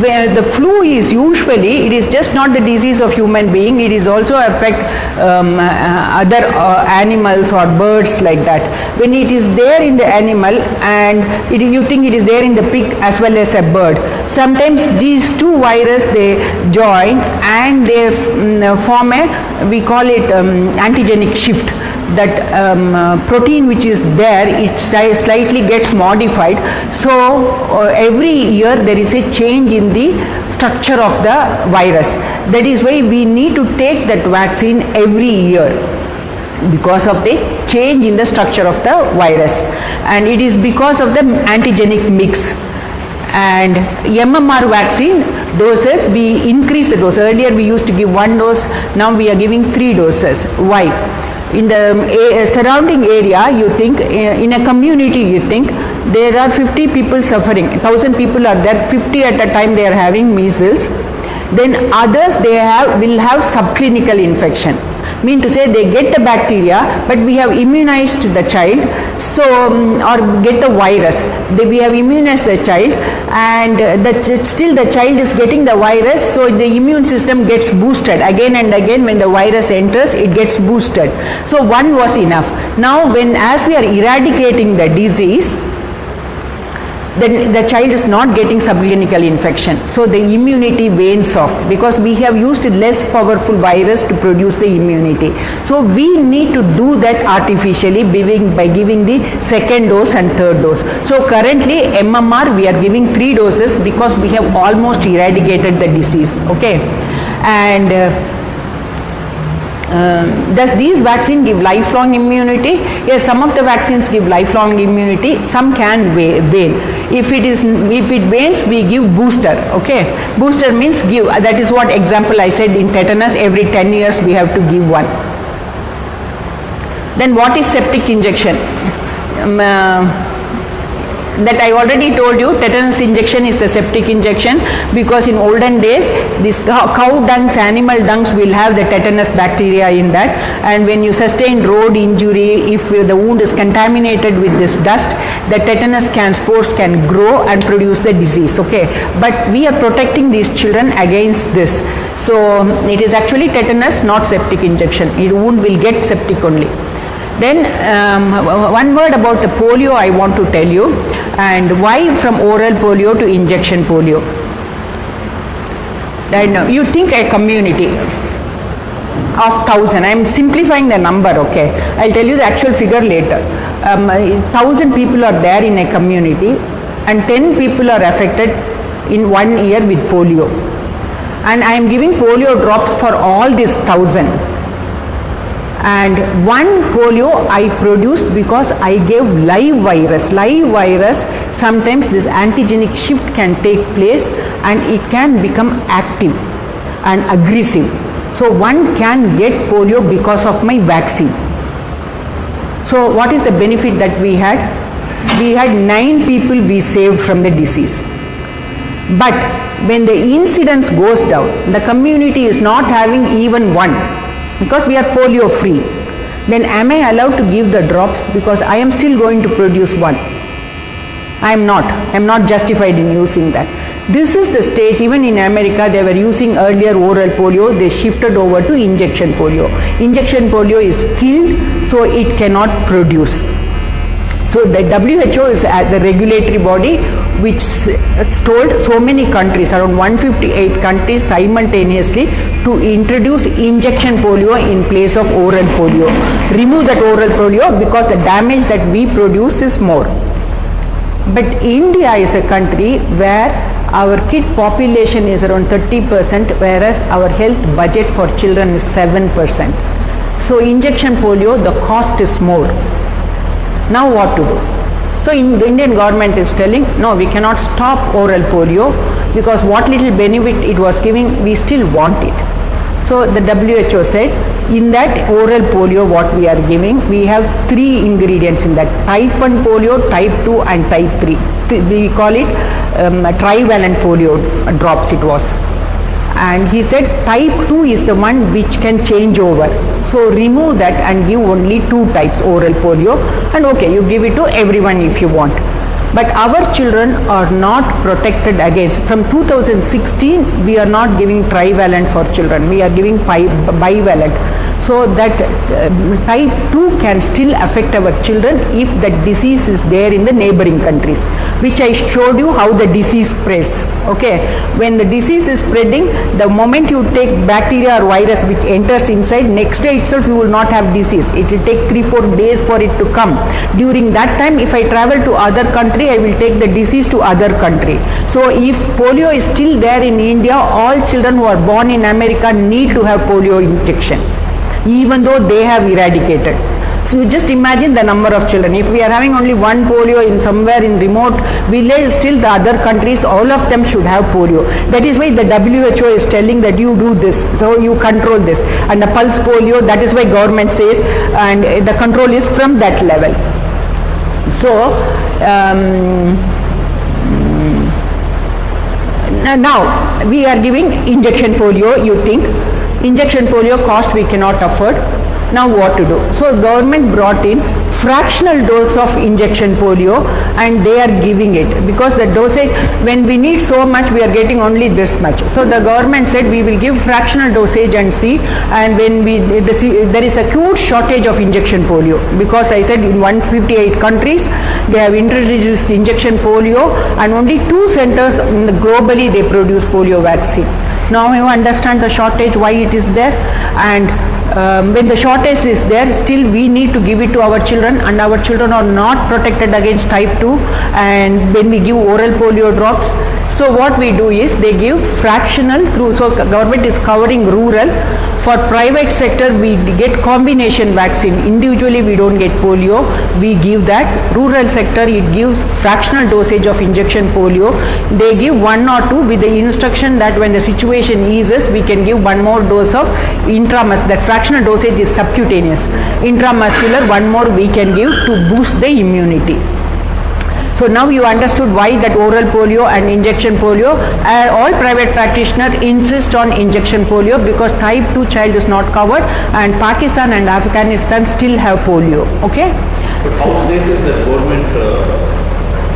Where the flu is usually, it is just not the disease of human being, it is also affect other animals or birds like that. When it is there in the animal and you think it is there in the pig as well as a bird, sometimes these two viruses they join and they form a, we call it antigenic shift. That protein which is there, it slightly gets modified. So every year there is a change in the structure of the virus. That is why we need to take that vaccine every year, because of the change in the structure of the virus, and it is because of the antigenic mix. And MMR vaccine doses, we increase the dose. Earlier we used to give 1 dose, now we are giving 3 doses. Why? In the surrounding area, you think, in a community, you think, there are 50 people suffering, 1000 people are there, 50 at a time they are having measles, then others will have subclinical infection. Mean to say they get the bacteria, but we have immunized the child, so or get the virus. We have immunized the child, and still the child is getting the virus, so the immune system gets boosted again and again. When the virus enters, it gets boosted. So one was enough. Now, as we are eradicating the disease, then the child is not getting subclinical infection. So the immunity wanes off because we have used less powerful virus to produce the immunity. So we need to do that artificially by giving the second dose and third dose. So currently MMR we are giving 3 doses because we have almost eradicated the disease. Okay, and does these vaccine give lifelong immunity? Yes, some of the vaccines give lifelong immunity, some can wane. If it wanes, we give booster. Okay, booster means give, that is what example I said in tetanus, every 10 years we have to give one. Then what is septic injection? That I already told you, tetanus injection is the septic injection, because in olden days this cow dungs, animal dungs will have the tetanus bacteria in that, and when you sustain road injury, if the wound is contaminated with this dust, the tetanus spores can grow and produce the disease. Okay, but we are protecting these children against this. So it is actually tetanus, not septic injection. Your wound will get septic only. Then one word about the polio I want to tell you, and why from oral polio to injection polio. Then you think a community of 1000, I am simplifying the number, okay, I will tell you the actual figure later. 1000 people are there in a community and 10 people are affected in 1 year with polio, and I am giving polio drops for all these 1000. And one polio I produced because I gave live virus. Live virus, sometimes this antigenic shift can take place and it can become active and aggressive. So one can get polio because of my vaccine. So what is the benefit that we had? We had 9 people we saved from the disease. But when the incidence goes down, the community is not having even one, because we are polio free, then am I allowed to give the drops? Because I am still going to produce one. I am not justified in using that. This is the stage. Even in America they were using earlier oral polio, they shifted over to injection polio. Injection polio is killed, so it cannot produce. So the WHO is the regulatory body which told so many countries, around 158 countries simultaneously, to introduce injection polio in place of oral polio. Remove that oral polio because the damage that we produce is more. But India is a country where our kid population is around 30%, whereas our health budget for children is 7%. So injection polio, the cost is more. Now what to do? So the Indian government is telling, no, we cannot stop oral polio because what little benefit it was giving, we still want it. So the WHO said, in that oral polio what we are giving, we have 3 ingredients in that: type 1 polio, type 2 and type 3. We call it trivalent polio drops it was. And he said type 2 is the one which can change over. So remove that and give only 2 types oral polio, and okay, you give it to everyone if you want. But our children are not protected against. From 2016 we are not giving trivalent for children, we are giving bivalent. So that type 2 can still affect our children if the disease is there in the neighboring countries, which I showed you how the disease spreads. Okay, when the disease is spreading, the moment you take bacteria or virus which enters inside, next day itself you will not have disease. It will take 3-4 days for it to come. During that time, if I travel to other country, I will take the disease to other country. So if polio is still there in India, all children who are born in America need to have polio injection, even though they have eradicated. So you just imagine the number of children. If we are having only one polio in somewhere in remote village, still the other countries, all of them should have polio. That is why the WHO is telling that you do this, so you control this. And the pulse polio, that is why government says, and the control is from that level. So, now we are giving injection polio. You think injection polio cost we cannot afford. Now what to do? So government brought in fractional dose of injection polio and they are giving it, because the dosage, when we need so much, we are getting only this much. So the government said we will give fractional dosage and see, and when there is a huge shortage of injection polio, because I said in 158 countries they have introduced injection polio, and only 2 centers globally they produce polio vaccine. Now you understand the shortage, why it is there, and when the shortage is there, still we need to give it to our children, and our children are not protected against type 2, and when we give oral polio drops, so what we do is they give fractional through, so government is covering rural. For private sector we get combination vaccine, individually we don't get polio, we give that. Rural sector it gives fractional dosage of injection polio, they give 1 or 2 with the instruction that when the situation eases we can give 1 more dose of intramuscular. That fractional dosage is subcutaneous, intramuscular 1 more we can give to boost the immunity. So now you understood why that oral polio and injection polio, all private practitioners insist on injection polio, because type 2 child is not covered, and Pakistan and Afghanistan still have polio. Okay? But how safe is the government?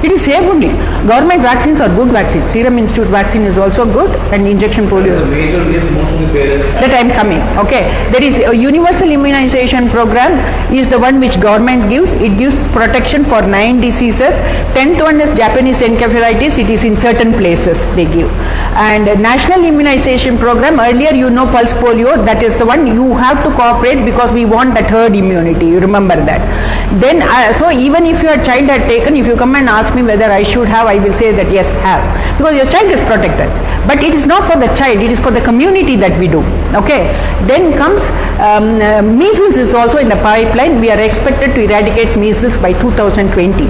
It is safe only. Government vaccines are good vaccines. Serum Institute vaccine is also good, and injection polio. The major reason most of the parents. That I am coming. Okay. There is a universal immunization program is the one which government gives. It gives protection for 9 diseases. 10th one is Japanese encephalitis. It is in certain places they give. And national immunization program, earlier you know pulse polio, that is the one you have to cooperate because we want that herd immunity. You remember that. Then, so even if your child had taken, if you come and ask me whether I should have, I will say that yes, have, because your child is protected. But it is not for the child, it is for the community that we do. Okay. Then comes measles is also in the pipeline. We are expected to eradicate measles by 2020.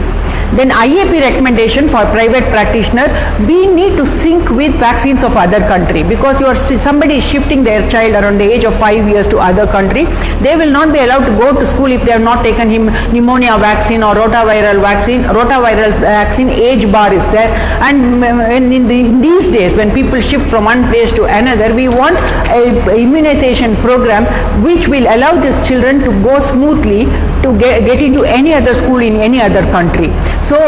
Then IAP recommendation for private practitioner, we need to sync with vaccines of other country, because somebody is shifting their child around the age of 5 years to other country. They will not be allowed to go to school if they have not taken pneumonia vaccine or rotaviral vaccine. Rotaviral vaccine age bar is there, and in these days when people shift from one place to another, we want a immunization program which will allow these children to go smoothly to get into any other school in any other country. So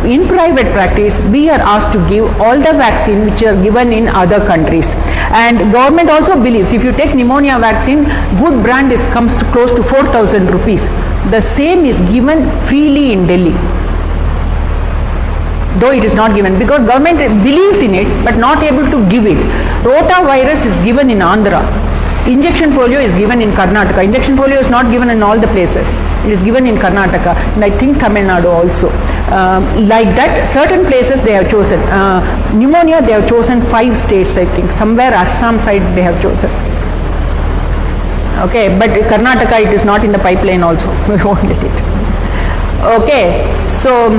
in private practice we are asked to give all the vaccine which are given in other countries, and government also believes if you take pneumonia vaccine, good brand comes to close to 4,000 rupees. The same is given freely in Delhi, though it is not given because government believes in it but not able to give it. Rotavirus is given in Andhra. Injection polio is given in Karnataka. Injection polio is not given in all the places. It is given in Karnataka, and I think Tamil Nadu also. Like that, certain places they have chosen. Pneumonia, they have chosen 5 states, I think. Somewhere Assam side they have chosen. Okay, but Karnataka it is not in the pipeline also. We won't get it. Okay, so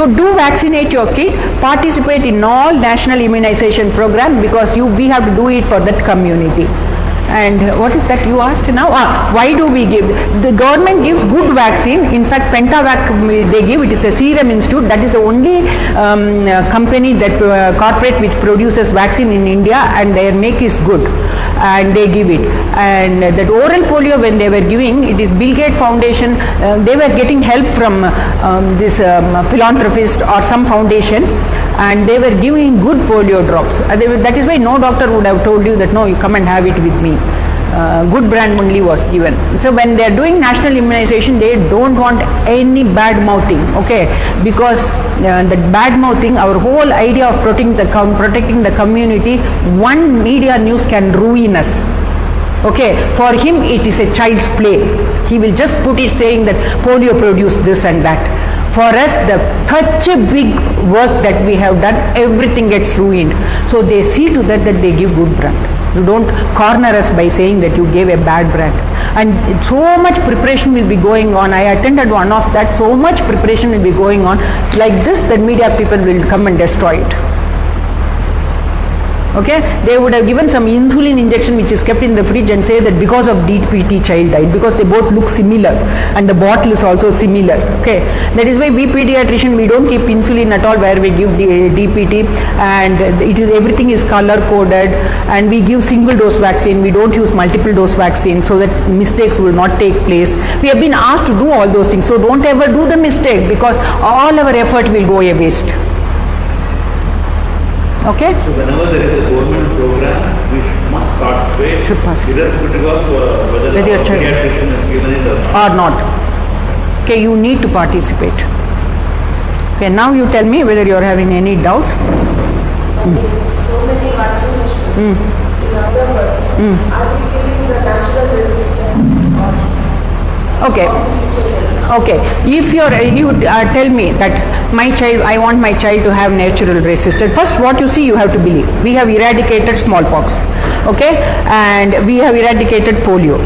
do vaccinate your kid, participate in all national immunization program, because we have to do it for that community. And what is that you asked now? Why do we give? The government gives good vaccine. In fact, Pentavac they give. It is a Serum Institute. That is the only company that corporate which produces vaccine in India, and their make is good, and they give it. And that oral polio, when they were giving, it is Bill Gates Foundation. They were getting help from this philanthropist or some foundation, and they were giving good polio drops. That is why no doctor would have told you that no, you come and have it with me. Good brand only was given. So when they are doing national immunization, they don't want any bad mouthing, okay, because the bad mouthing, our whole idea of protecting the community, one media news can ruin us. Okay, for him it is a child's play. He will just put it saying that polio produced this and that. For us, such a big work that we have done, everything gets ruined. So they see to that they give good brand. You don't corner us by saying that you gave a bad brand. and so much preparation will be going on. I attended one of that, so much preparation will be going on. Like this, the media people will come and destroy it. Okay, they would have given some insulin injection which is kept in the fridge and say that because of DPT child died, because they both look similar and the bottle is also similar. Okay, that is why we pediatrician, we don't keep insulin at all where we give DPT, and it is, everything is color coded, and we give single dose vaccine, we don't use multiple dose vaccine so that mistakes will not take place. We have been asked to do all those things, so don't ever do the mistake, because all our effort will go a waste. Okay? So whenever there is a government program, we must participate, Should participate. irrespective of whether Whether your our child- pediatrician is given it or not. Or not. Okay, you need to participate. Okay, now you tell me whether you are having any doubt. So many vaccinations. In other words, are we killing the natural resistance or Okay. of the future generation? Okay, if you tell me that my child, I want my child to have natural resistance. First, what you see, you have to believe. We have eradicated smallpox, okay, and we have eradicated polio,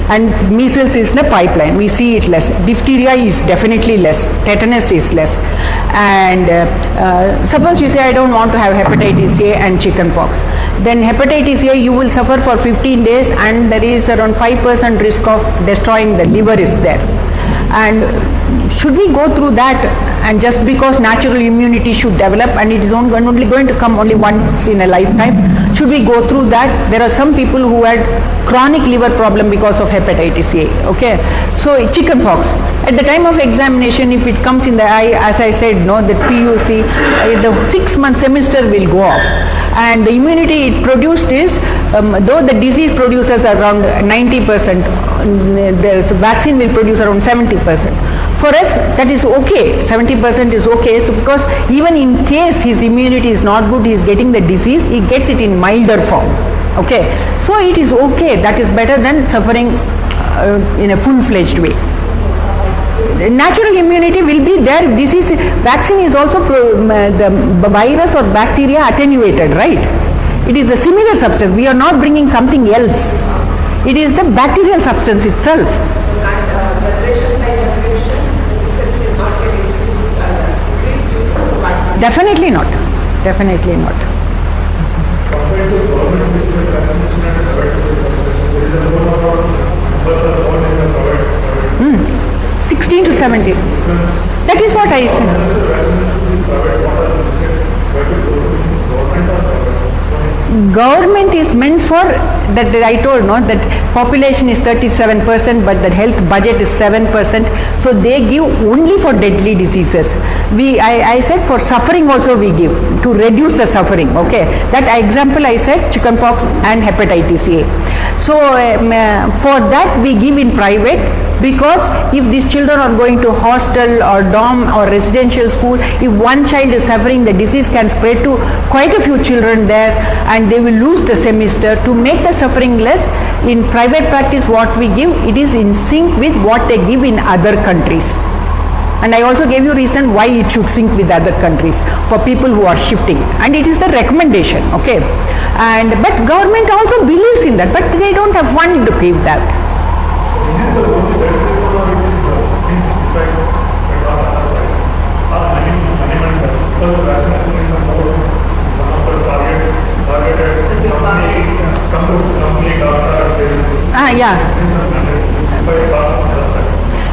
and measles is the pipeline. We see it less. Diphtheria is definitely less. Tetanus is less. And suppose you say I don't want to have hepatitis A and chickenpox. Then hepatitis A, you will suffer for 15 days, and there is around 5% risk of destroying the liver is there. And should we go through that, and just because natural immunity should develop and it is only going to come only once in a lifetime, should we go through that? There are some people who had chronic liver problem because of hepatitis A. Okay, so chickenpox, at the time of examination, if it comes in the eye, as I said, no, the PUC, the 6-month semester will go off, and the immunity it produced is, though the disease produces around 90%, the vaccine will produce around 70%. For us, that is okay, 70% is okay, so because even in case his immunity is not good, he is getting the disease, he gets it in milder form. Okay, so it is okay, that is better than suffering in a full-fledged way. The natural immunity will be there. Disease vaccine is also the virus or bacteria attenuated, right? It is the similar substance. We are not bringing something else. It is the bacterial substance itself. Generation by generation, the distance will not get increased due to vaccine. Definitely not. Definitely not. Compared to government district vaccination and private district vaccination, there is a low number of numbers are born in the private. 16 to 17. That is what I said. The vaccination should be private, what are the district, where to go to means government or private? Government is meant for that. I told no that population is 37%, but the health budget is 7%. So they give only for deadly diseases. I said for suffering also we give to reduce the suffering. Okay, that example I said chickenpox and hepatitis A. So for that we give in private, because if these children are going to hostel or dorm or residential school, if one child is suffering, the disease can spread to quite a few children there, and they will lose the semester. To make the suffering less, in private practice what we give, it is in sync with what they give in other countries. And I also gave you reason why it should sync with other countries for people who are shifting, and it is the recommendation. Okay, and but government also believes in that, but they don't have fund to give that. Is it the only benefit or it is means effect on the other side? Because the vaccination is one of the targeted company doctor. Yeah.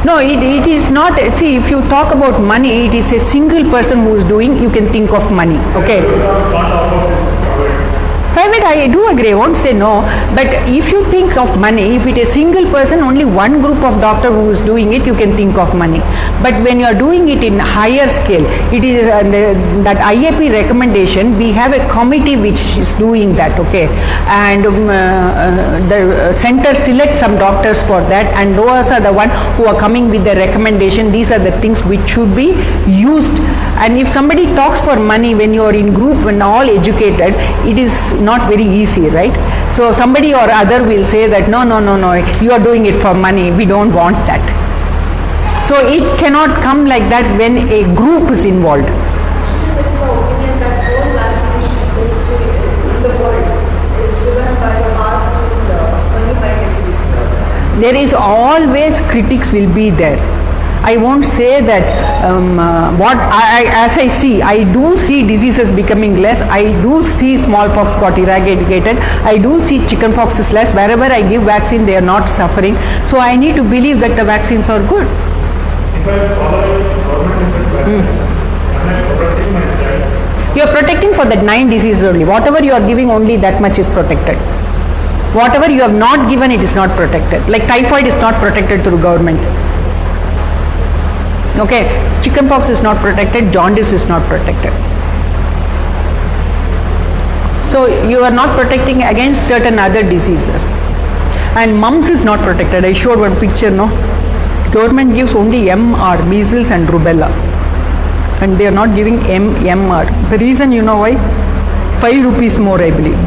No, it is not. See, if you talk about money, it is a single person who is doing, you can think of money. Okay. Private, I do agree, I won't say no, but if you think of money, if it is a single person, only one group of doctor who is doing it, you can think of money. But when you are doing it in higher scale, it is that IAP recommendation, we have a committee which is doing that, okay, and the center selects some doctors for that, and those are the one who are coming with the recommendation. These are the things which should be used. And if somebody talks for money when you are in group, when all educated, it is not very easy, right? So somebody or other will say that no, you are doing it for money, we don't want that. So it cannot come like that when a group is involved. Actually, there is an opinion that whole vaccination industry in the world is driven by the powerful money-minded people. there is always critics will be there. I won't say that as I see, I do see diseases becoming less. I do see smallpox got eradicated. I do see chickenpox is less. Wherever I give vaccine, they are not suffering. So I need to believe that the vaccines are good. If I follow government vaccination, am I protecting my child? You are protecting for that 9 diseases only. Whatever you are giving, only that much is protected. Whatever you have not given, it is not protected. Like typhoid is not protected through government. Okay, chickenpox is not protected, jaundice is not protected. So you are not protecting against certain other diseases. And mumps is not protected. I showed one picture, no? Government gives only MR, measles and rubella. And they are not giving MMR. The reason, you know why? 5 rupees more, I believe.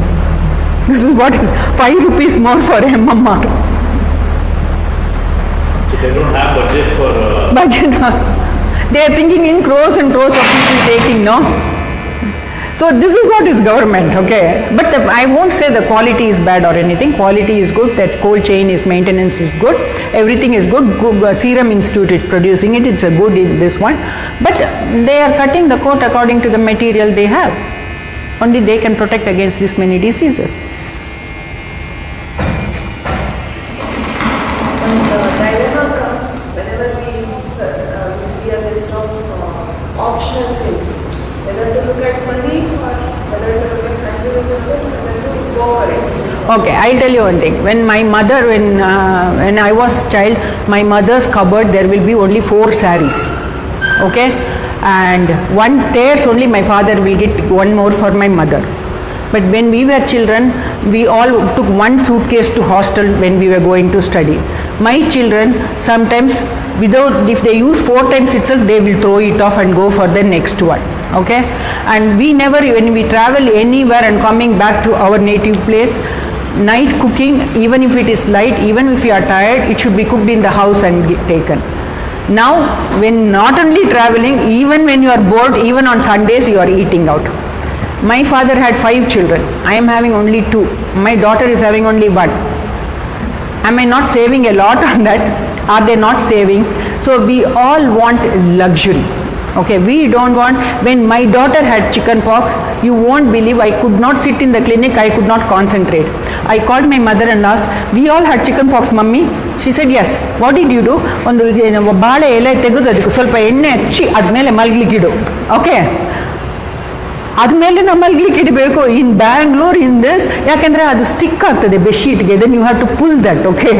This is what is 5 rupees more for MMR. So they don't have budget for. But you know, they are thinking in crores and crores of people taking, no? So this is what is government, okay? But I won't say the quality is bad or anything. Quality is good, that cold chain is maintenance is good, everything is good. Serum Institute is producing it, it's a good in this one. But they are cutting the coat according to the material they have. Only they can protect against this many diseases. Dilemma comes whenever we see a list of optional things, whether to look at money or whether to look at natural wisdom, whether to go against it. Okay, I'll tell you one thing. When my mother, when I was child, my mother's cupboard, there will be only 4 saris. Okay? And 1 tears only, my father will get 1 more for my mother. But when we were children, we all took 1 suitcase to hostel when we were going to study. My children sometimes, if they use 4 times itself, they will throw it off and go for the next one. Okay? And we never, when we travel anywhere and coming back to our native place, night cooking, even if it is light, even if you are tired, it should be cooked in the house and taken. Now, when not only traveling, even when you are bored, even on Sundays, you are eating out. My father had 5 children. I am having only 2. My daughter is having only 1. Am I not saving a lot on that? Are they not saving? So we all want luxury. Okay, we don't want. When my daughter had chicken pox, you won't believe, I could not sit in the clinic, I could not concentrate. I called my mother and asked, we all had chicken pox, mummy? She said, yes. What did you do? ಒಂದು ಬಾಳೆ ಎಲೆ ತೆಗೆದು ಅದಕ್ಕೆ ಸ್ವಲ್ಪ ಎಣ್ಣೆ ಹಚ್ಚಿ ಅದ್ಮೇಲೆ ಮಲಗಲಿಕ್ಕಿಡು. Okay. ಅದ್ಮೇಲೆ ನಾವು ಮಲಗಲಿಕ್ಕೆ ಇಡಬೇಕು. ಇನ್ ಬ್ಯಾಂಗ್ಳೂರ್ ಇನ್ ದಿಸ್, ಯಾಕೆಂದ್ರೆ ಅದು ಸ್ಟಿಕ್ ಆಗ್ತದೆ ಬೆಡ್ಶೀಟ್ಗೆ, then you have to pull that. Okay,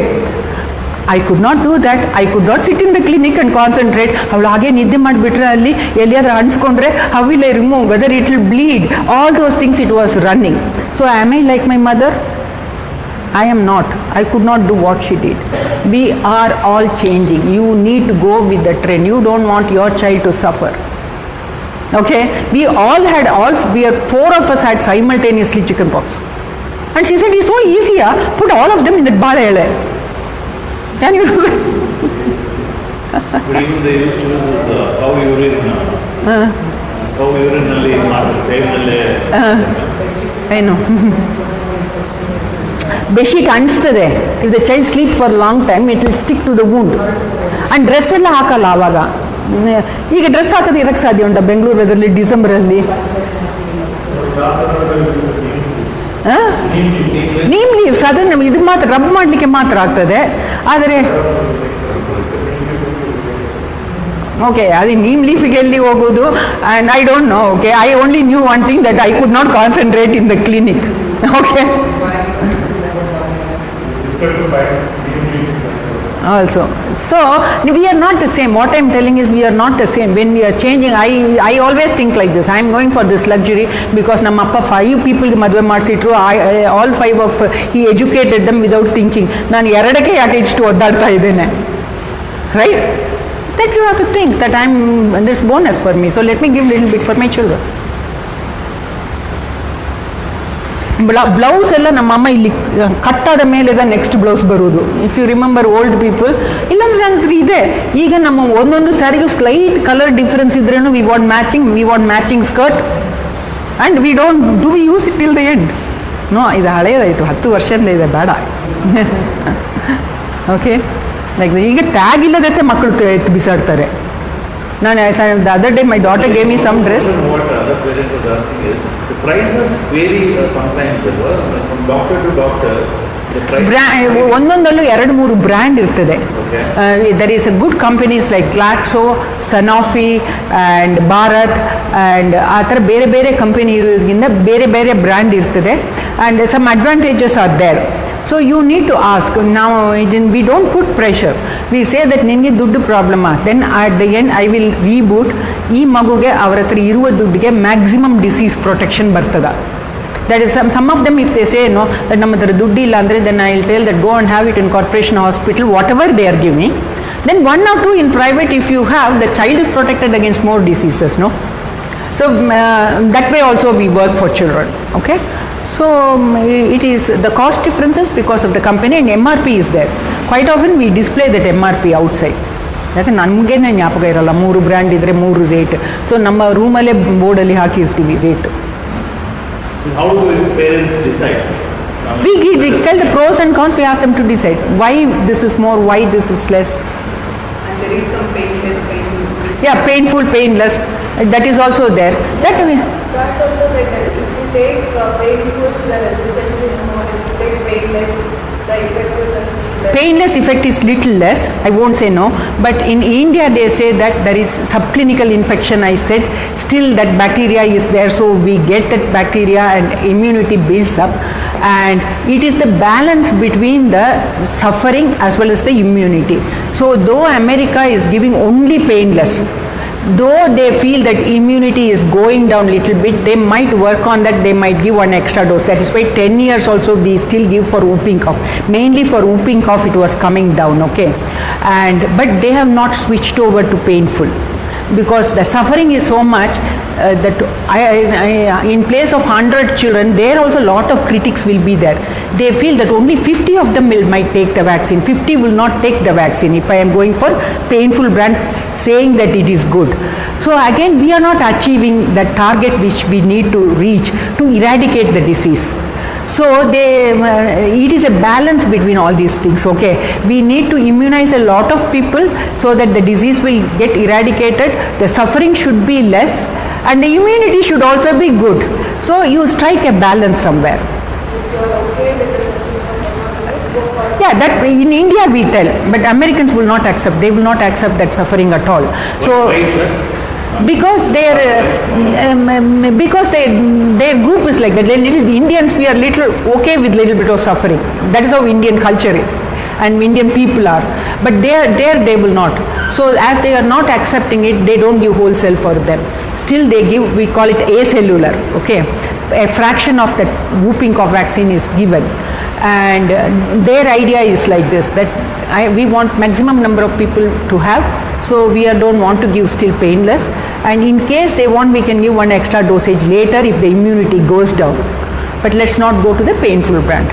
I could not do that. I could not sit in the clinic and concentrate. ಅವಳು ಹಾಗೆ ನಿದ್ದೆ ಮಾಡಿಬಿಟ್ರೆ ಅಲ್ಲಿ ಎಲ್ಲಿಯಾದ್ರೂ ಅನ್ಸ್ಕೊಂಡ್ರೆ how will I remove, whether it will bleed, all those things it was running. So am I like my mother? I am not. I could not do what she did. We are all changing. You need to go with the trend. You don't want your child to suffer. Okay, we are 4 of us had simultaneously chickenpox, and she said, it's so easy, put all of them in that bale ele. Can you do that? But even they used to use this cow urine. Cow urine alli ಮಾಡ್ತಾರೆ, ಸೇವನಲ್ಲಿ. I know. Bedsheet ಅನಿಸ್ತದೆ. If the child sleeps for a long time, it will stick to the wound. And dress ಎಲ್ಲ ಹಾಕಲ್ಲ ಆವಾಗ. ಈಗ dress ಹಾಕೋದು ಇರಕ್ಕೆ ಸಾಧ್ಯ ಉಂಟಾ ಬೆಂಗಳೂರು ವೆದರ್ಲಿ ಡಿಸೆಂಬರಲ್ಲಿ? ನೀಮ್ ಲೀವ್ಸ್ ಅದನ್ನು ಇದು ಮಾತ್ರ ರಬ್ ಮಾಡಲಿಕ್ಕೆ ಮಾತ್ರ ಆಗ್ತದೆ. ಆದರೆ ಓಕೆ, ಅದು ನೀಮ್ ಲೀಫಿಗೆ ಎಲ್ಲಿ ಹೋಗೋದು? And I don't know. Okay, I only new one thing that I could not concentrate in the clinic. Okay, also. So we are not the same. What I am telling is we are not the same. When we are changing, I always think like this. I am going for this luxury because ನಮ್ಮ ಅಪ್ಪ 5 people ಮದುವೆ ಮಾಡಿಸಿಟ್ರು. all 5 of he educated them without thinking. ನಾನು 2ಕ್ಕೆ ಯಾಕೆ ಇಷ್ಟು ಒದ್ದಾಡ್ತಾ ಇದ್ದೇನೆ, right? That you have to think that this bonus for me. So let me give little bit for my children. Blouse ಎಲ್ಲ ನಮ್ಮ ಅಮ್ಮ ಇಲ್ಲಿ ಕಟ್ಟಾದ ಮೇಲೆ ನೆಕ್ಸ್ಟ್ ಬ್ಲೌಸ್ ಬರೋದು. If you remember old people. ಇಲ್ಲಾಂದ್ರೆ ಅಂದ್ರೆ ಇದೆ, ಈಗ ನಮ್ಮ ಒಂದೊಂದು ಸ್ಯಾರಿಗೂ ಸ್ಲೈಟ್ ಕಲರ್ ಡಿಫರೆನ್ಸ್ ಇದ್ರೇನು we want matching skirt and we don't do we use it till the end. No, ಇದು ಹಳೆಯದಾಯಿತು, 10 ವರ್ಷದಿಂದ ಇದೆ, ಬೇಡ. ಓಕೆ ಲೈಕ್ ಈಗ ಟ್ಯಾಗ್ ಇಲ್ಲದೆ ಸಹ ಮಕ್ಕಳು ಎತ್ತು ಬಿಸಾಡ್ತಾರೆ. ನಾನು the other day my daughter gave me some dress. What other parents was asking is, the prices vary sometimes, from doctor to doctor. The price ಒಂದೊಂದಲ್ಲೂ 2-3 ಬ್ರ್ಯಾಂಡ್ ಇರ್ತದೆ. Okay. There is a good companies like Glaxo, Sanofi and Bharat and ಆ ಥರ ಬೇರೆ ಬೇರೆ company ಇರೋದ್ರಿಂದ ಬೇರೆ ಬೇರೆ brand ಇರ್ತದೆ. And some advantages are there. So you need to ask. ನಾವು we don't put pressure. We say that ನಿನಗೆ ದುಡ್ಡು ಪ್ರಾಬ್ಲಮಾ, then at the end I will reboot. ಈ ಮಗುಗೆ ಅವ್ರ ಹತ್ರ ಇರುವ ದುಡ್ಡಿಗೆ ಮ್ಯಾಕ್ಸಿಮಮ್ ಡಿಸೀಸ್ ಪ್ರೊಟೆಕ್ಷನ್ ಬರ್ತದೆ. That is some of them, if they say no, that ನಮ್ಮ ಹತ್ರ ದುಡ್ಡು ಇಲ್ಲ ಅಂದರೆ, then I will tell that go and have it in corporation hospital, whatever they are giving. Then 1 or 2 in private, if you have, the child is protected against more diseases, no? So that way also we work for children, okay? So it is the cost differences because of the company, and MRP is there. Quite often we display that MRP outside. ಯಾಕೆ ನಮಗೇ ಜ್ಞಾಪಕ ಇರಲ್ಲ, 3 brand ಇದ್ದರೆ 3 rate. So ನಮ್ಮ ರೂಮಲ್ಲೇ ಬೋರ್ಡಲ್ಲಿ ಹಾಕಿರ್ತೀವಿ rate. how do parents decide? We tell the pros and cons, we ask them to decide why this is more, why this is less. And there is some painless, Yeah, painful, painless, that is also there. That way. That also like if you take painful, the resistance is more. If you take painless, the effect will less. Painless effect is little less, I won't say no, but in India they say that there is subclinical infection, I said, still that bacteria is there, so we get that bacteria and immunity builds up, and it is the balance between the suffering as well as the immunity. So though America is giving only painless, though they feel that immunity is going down little bit, they might work on that, they might give 1 extra dose. That is why 10 years also we still give for whooping cough. Mainly for whooping cough it was coming down, okay? But they have not switched over to painful, because the suffering is so much that in place of 100 children, there also a lot of critics will be there. They feel that only 50 of them might take the vaccine, 50 will not take the vaccine if I am going for painful brand, saying that it is good. So again, we are not achieving the target which we need to reach to eradicate the disease. So it is a balance between all these things, okay? We need to immunize a lot of people so that the disease will get eradicated, the suffering should be less, and the immunity should also be good. So you strike a balance somewhere. If you are okay with the certificate, go for it. Yeah, that in India we tell, but Americans will not accept. They will not accept that suffering at all. So Why is that? because their group is like that. The Indians, we are little okay with little bit of suffering. That is how Indian culture is, and Indian people are. But there they will not. So as they are not accepting it, they don't give wholesale for them. Still they give, we call it acellular, okay? A fraction of that whooping cough vaccine is given, and their idea is like this, that we want maximum number of people to have. So we don't want to give still painless, and in case they want, we can give 1 extra dosage later if the immunity goes down. But let's not go to the painful brand.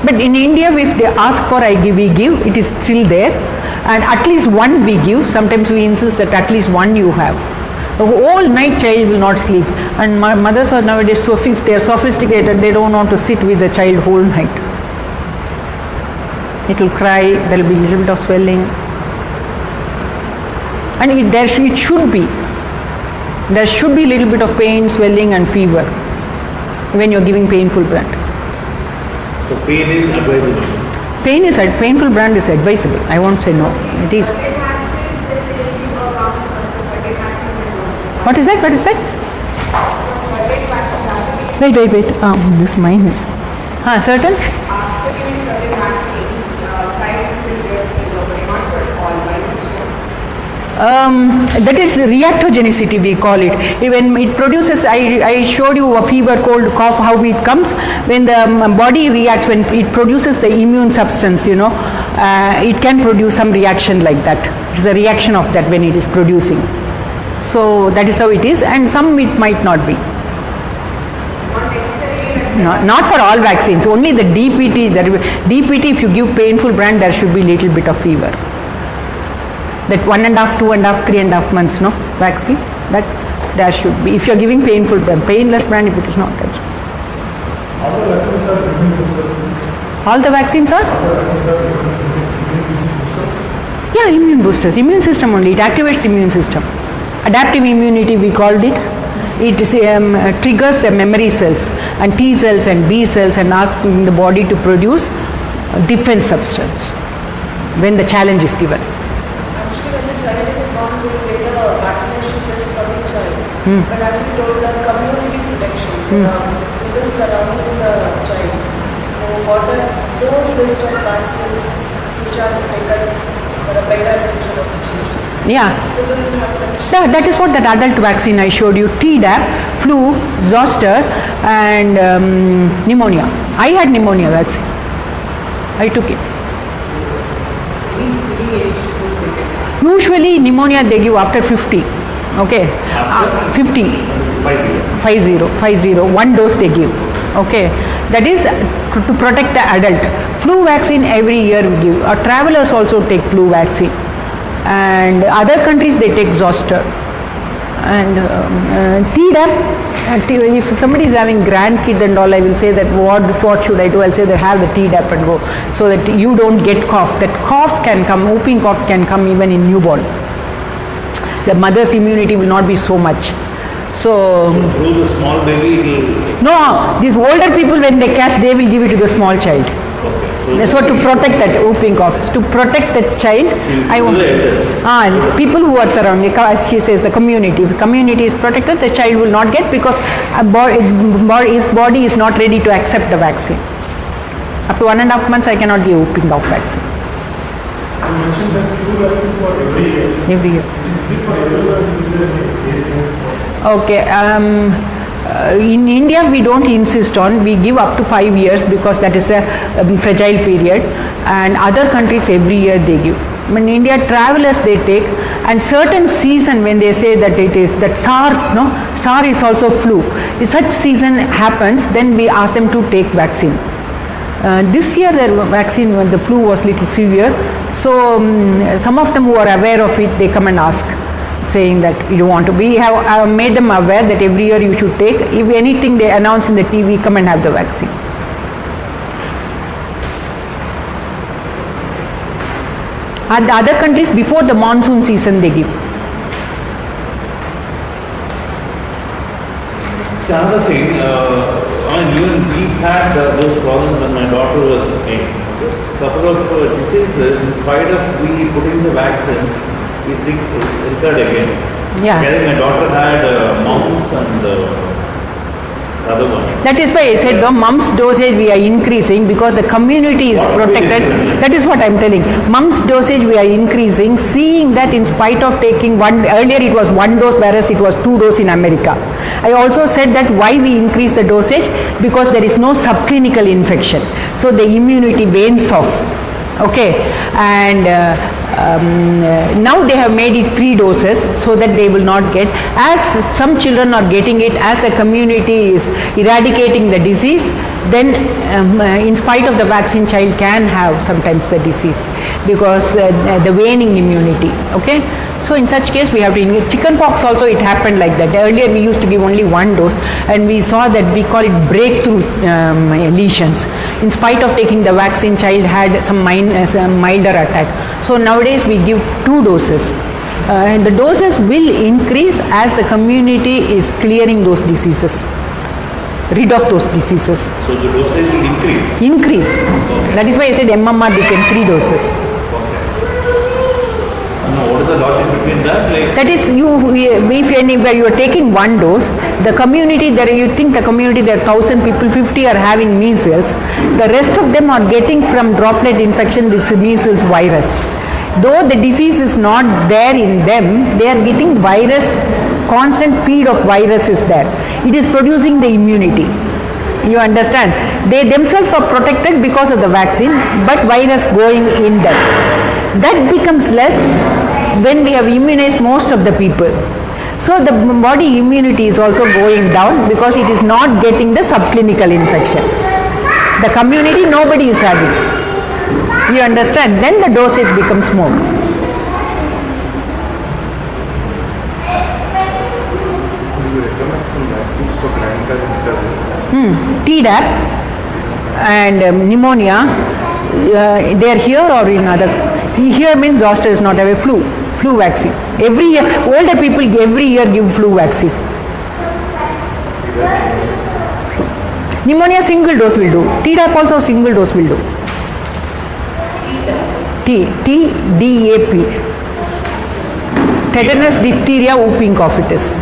But in India, if they ask for we give, it is still there, and at least 1 we give. Sometimes we insist that at least 1 you have. The whole night child will not sleep, and mothers are nowadays so they are sophisticated, they don't want to sit with the child whole night. It will cry, there will be a little bit of swelling. And there should be little bit of pain, swelling and fever when you are giving painful brand. So pain is advisable. Painful brand is advisable. I won't say no. It is. What is that? Wait. This mine is. Certain? After giving certain vaccines, child will get fever, but not for all, right? That is reactogenicity, we call it. When it produces, I showed you a fever, cold, cough, how it comes. When the body reacts, when it produces the immune substance, it can produce some reaction like that. It's the reaction of that when it is producing. So that is how it is, and some it might not be. No, not for all vaccines, only the DPT. DPT, if you give painful brand, there should be little bit of fever. That 1.5, 2.5, 3.5 months, no vaccine. That there should be. If you are giving painful brand, painless brand, if it is not that. All the vaccines are immune. All the vaccines are? All the vaccines are immune. Yeah, immune boosters, immune system only, it activates immune system. Adaptive immunity we called it. It triggers the memory cells and T cells and B cells and asking the body to produce defense substance when the challenge is given. Actually, when the child is born, we will get a vaccination test for the child. But as you told, the community protection, people surrounding the child. So what are those list of vaccines which are taken for a better future of the children? Yeah. So do you have such? Yeah, that is what that adult vaccine I showed you, Tdap, flu, zoster and pneumonia. I had pneumonia vaccine. I took it. Usually pneumonia they give after 50. Okay. 50. 50. 1 dose they give. Okay. That is to protect the adult. Flu vaccine every year we give. Our travelers also take flu vaccine. And other countries they take zoster. And Tdap, if somebody is having grandkid and all, I will say that what should I do? I'll say that have the Tdap and go, so that you don't get cough. That cough can come, whooping cough can come even in newborn. The mother's immunity will not be so much. So Through the small baby, it will. no, these older people when they catch, they will give it to the small child. Okay. So to protect that whooping cough, to protect that child, I want people who are surrounding, as she says, the community. If the community is protected, the child will not get because his body is not ready to accept the vaccine. Up to 1.5 months, I cannot give whooping cough vaccine. You mentioned that flu vaccine for every year. Every year. Is it for everyone? Is there any age limit? Okay. In India, we don't insist on. We give up to 5 years because that is a fragile period. And other countries, every year they give. In India, travelers they take, and certain season when they say that it is that SARS, no, SARS is also flu. If such season happens, then we ask them to take vaccine. This year, the vaccine, when the flu was little severe, so some of them who are aware of it, they come and ask, saying that you want to. We have made them aware that every year you should take. If anything they announce in the TV, come and have the vaccine. And the other countries, before the monsoon season, they give. So another thing, even we had those problems when my daughter was in. Just couple of diseases, in spite of we putting the vaccines, it recurred again. Yeah. My daughter had mumps and other one. That is why I said the mumps dosage we are increasing because the community is protected. That is what I am telling. Mumps dosage we are increasing, seeing that in spite of taking one, earlier it was 1 dose whereas it was 2 doses in America. I also said that why we increase the dosage, because there is no subclinical infection. So the immunity wanes off. Okay, and now they have made it 3 doses so that they will not get, as some children are getting it, as the community is eradicating the disease, then in spite of the vaccine, child can have sometimes the disease because the waning immunity. Okay, so in such case we have to, chicken pox also it happened like that. Earlier we used to give only 1 dose and we saw that we call it breakthrough lesions. In spite of taking the vaccine, child had some milder attack. So nowadays we give 2 doses. And the doses will increase as the community is clearing those diseases, rid of those diseases. So the dosage will increase. Increase. That is why I said MMR became 3 doses. Now, what is the logic between that? Like, That is, if anywhere you are taking 1 dose, the community, there you think the community, there are 1,000 people, 50 are having measles, the rest of them are getting from droplet infection this measles virus. Though the disease is not there in them, they are getting virus, constant feed of virus is there. It is producing the immunity. You understand? They themselves are protected because of the vaccine, but virus going in them. That becomes less when we have immunized most of the people. So the body immunity is also going down because it is not getting the subclinical infection. The community, nobody is having. You understand? Then the dosage becomes more. Tdap and pneumonia, they are here or in other. Here means zoster is not a flu vaccine. Every year, older people every year give flu vaccine. Pneumonia single dose will do. Tdap also single dose will do. TDAP. Tetanus, diphtheria, whooping cough it is.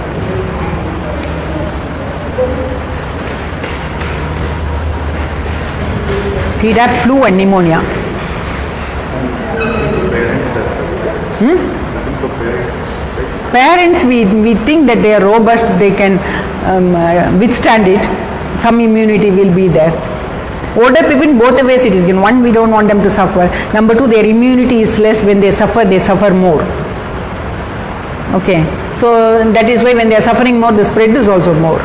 Tdap, flu and pneumonia. Parents, we think that they are robust, they can withstand it. Some immunity will be there. Older people, in both the ways it is given. One, we don't want them to suffer. Number two, their immunity is less. When they suffer more. Okay. So that is why when they are suffering more, the spread is also more.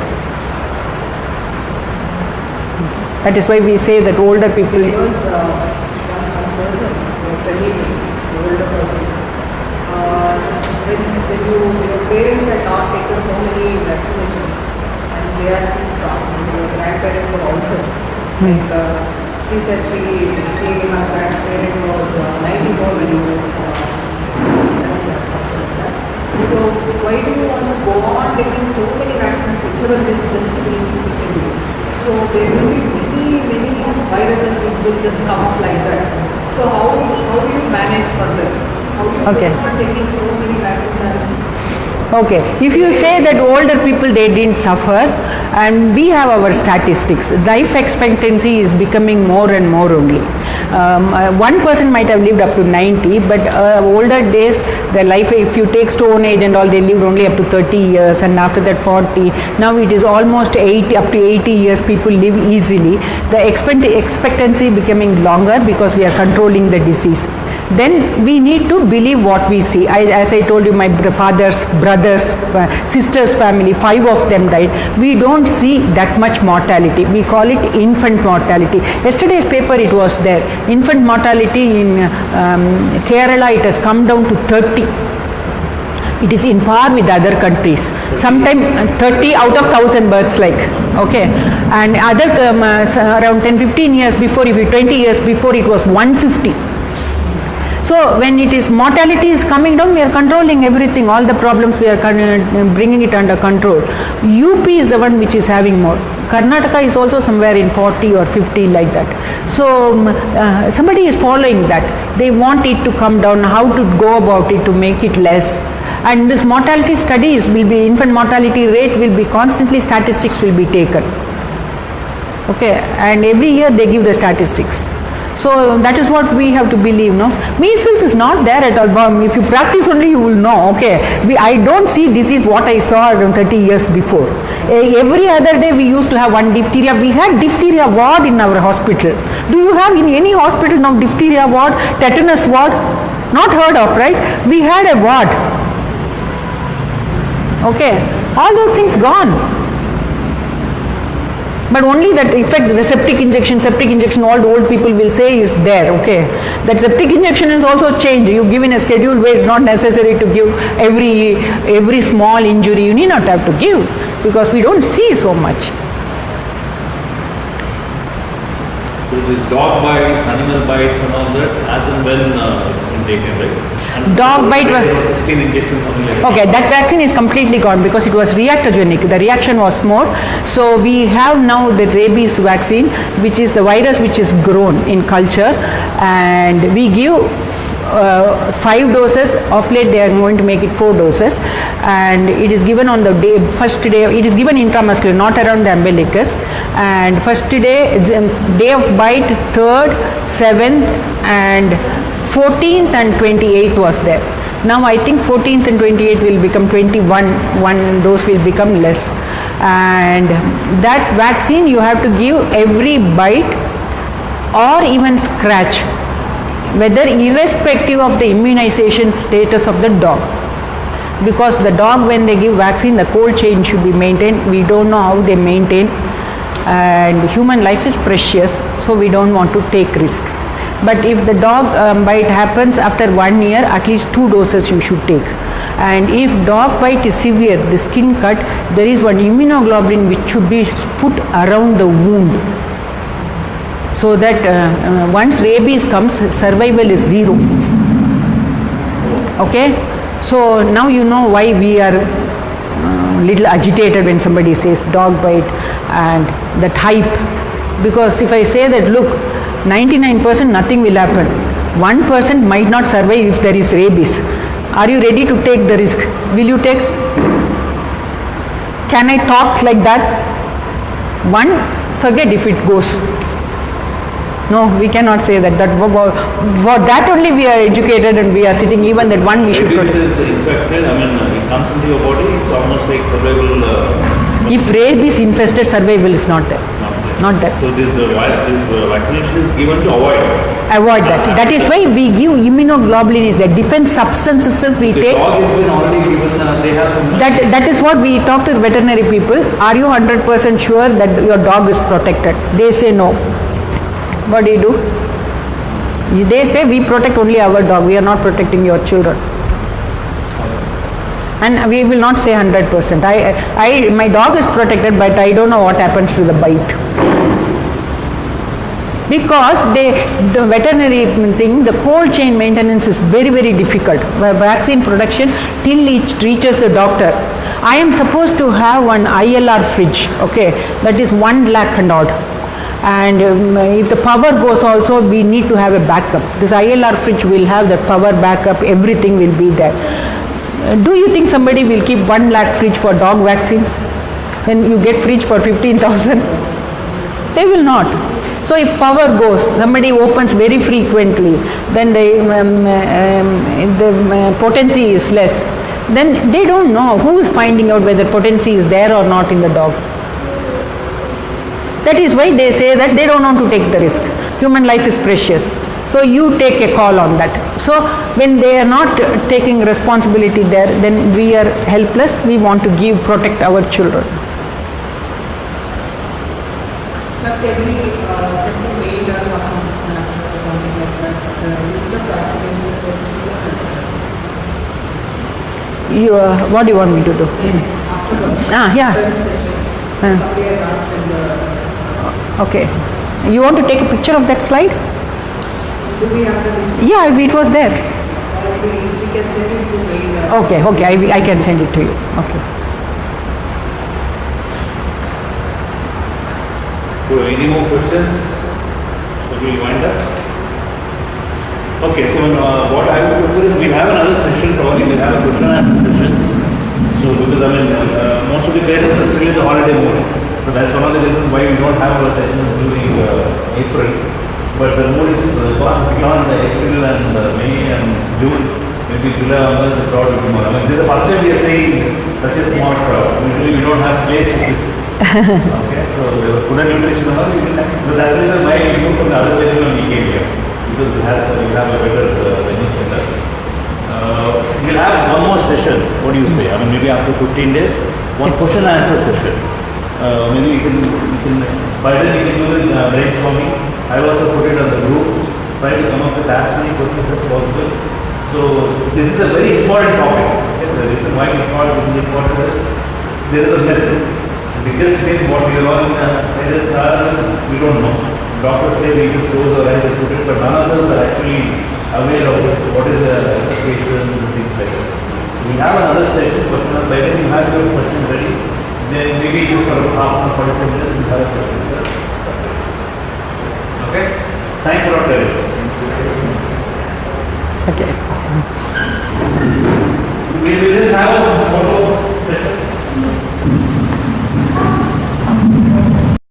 That is why we say that older people. There was one person who was studying, an older person. When your parents had not taken so many vaccinations and they are still strong, and your grandparents were also. Like she said, her grandparent was 94 when he was something like that. So why do you want to go on taking so many vaccines, whichever is just being introduced? So there will be many viruses which will just come up like that. So how do you manage further? How do you Okay. go on taking so many vaccines? Okay, if you say that older people they didn't suffer, and we have our statistics, life expectancy is becoming more and more only. One person might have lived up to 90, but older days, the life, if you take Stone Age and all, they lived only up to 30 years, and after that 40. Now it is almost 80, up to 80 years people live easily. The expectancy becoming longer because we are controlling the disease. Then we need to believe what we see. As I told you, my father's brothers, sisters' family, 5 of them died. We don't see that much mortality. We call it infant mortality. Yesterday's paper it was there. Infant mortality in Kerala, it has come down to 30. It is in par with other countries. Sometimes 30 out of 1,000 births, like, okay. And other around 10-15 years before, if you 20 years before, it was 150. So when it is mortality is coming down, we are controlling everything, all the problems we are bringing it under control. UP is the one which is having more. Karnataka is also somewhere in 40 or 50 like that. So somebody is following that. They want it to come down, how to go about it to make it less. And this mortality studies will be, infant mortality rate will be constantly, statistics will be taken. Okay, and every year they give the statistics. So that is what we have to believe, no? Measles is not there at all. If you practice only, you will know, okay. I don't see this is what I saw around 30 years before. Every other day we used to have one diphtheria. We had diphtheria ward in our hospital. Do you have in any hospital now diphtheria ward, tetanus ward? Not heard of, right? We had a ward. Okay, all those things gone. But only that effect, the septic injection, all the old people will say is there, okay. That septic injection is also changed. You give in a schedule where it's not necessary to give every small injury. You need not have to give because we don't see so much. So these dog bites, animal bites and all that, as and when taken, right? And Dog bite was- there were 16 injections, something like that. Okay, that vaccine is completely gone because it was reactogenic. The reaction was more. So we have now the rabies vaccine, which is the virus which is grown in culture, and we give 5 doses. Of late they are going to make it 4 doses, and it is given on the first day. It is given intramuscular, not around the umbilicus. And first day of bite, 3rd, 7th, and 14th and 28th was there. Now I think 14th and 28th will become 21. One dose will become less. And that vaccine you have to give every bite or even scratch, whether irrespective of the immunization status of the dog. Because the dog, when they give vaccine, the cold chain should be maintained. We don't know how they maintain, and human life is precious, so we don't want to take risk. But if the dog bite happens after 1 year, at least 2 doses you should take. And if dog bite is severe, the skin cut, there is one immunoglobulin which should be put around the wound, so that once rabies comes, survival is 0. Okay, so now you know why we are little agitated when somebody says dog bite and that hype, because if I say that look, 99% nothing will happen, 1% might not survive if there is rabies. Are you ready to take the risk? Will you take? Can I talk like that? One, forget if it goes. No, we cannot say that. For that only we are educated and we are sitting, even that one we should Rabies protect. is infected, I mean, it comes into your body, it's almost like survival. If rabies infested, survival is not there. Not there. So this vaccination is given to avoid. Avoid that. That is why we give immunoglobulin, is the defense substance itself we The take. dog has been already given, they have some. That is what we talk to veterinary people. Are you 100% sure that your dog is protected? They say no. What do? They say we protect only our dog, we are not protecting your children. And we will not say 100%. My dog is protected, but I don't know what happens to the bite. Because the veterinary thing, the cold chain maintenance is very, very difficult. Vaccine production till it reaches the doctor. I am supposed to have one ILR fridge, okay, that is 1 lakh and odd. And if the power goes also, we need to have a backup. This ILR fridge will have the power backup, everything will be there. Do you think somebody will keep 1 lakh fridge for dog vaccine? Then you get fridge for 15,000? They will not. So if power goes, somebody opens very frequently, then the potency is less. Then they don't know who is finding out whether potency is there or not in the dog. That is why they say that they don't want to take the risk. Human life is precious. So you take a call on that. So when they are not taking responsibility there, then we are helpless. We want to protect our children. But can we send a mail or something like that? The list of applications for children. What do you want me to do? Afterwards. Yeah. Somebody has asked in the. Okay. You want to take a picture of that slide? Do we have the list? Yeah, it was there. We can send it to mail. Okay, I can send it to you. Okay. So any more questions? So we'll wind up. Okay, so what I would prefer is we'll have another session, probably we'll have a question and answer sessions. So because I mean, most of the parents are still in the holiday mode. So that's one of the reasons why we don't have our sessions during April. But the mood is gone beyond April and May and June. Maybe July onwards the crowd will be more. I mean, this is the first time we are seeing such a small crowd. Usually we don't have place to sit. Okay, so food and nutrition, but that's the reason why we moved from the other venue and we came here. Because we have a better venue center. We'll have one more session. What do you say? I mean, maybe after 15 days, one question and answer session. Maybe you can by then you can do it brainstorming. I will also put it on the group. Try to come up with as many questions as possible. So this is a very important topic. Okay? The reason why we thought this is important is there is a method. The biggest thing what we learn is we don't know. Doctors say we just close our eyes and put it, but none of us are actually aware of what is the application and things like that. We have another session question. By then you have your questions ready. Then maybe just for half an hour, 45 minutes, we have a question. Okay? Thanks a lot, guys. Okay.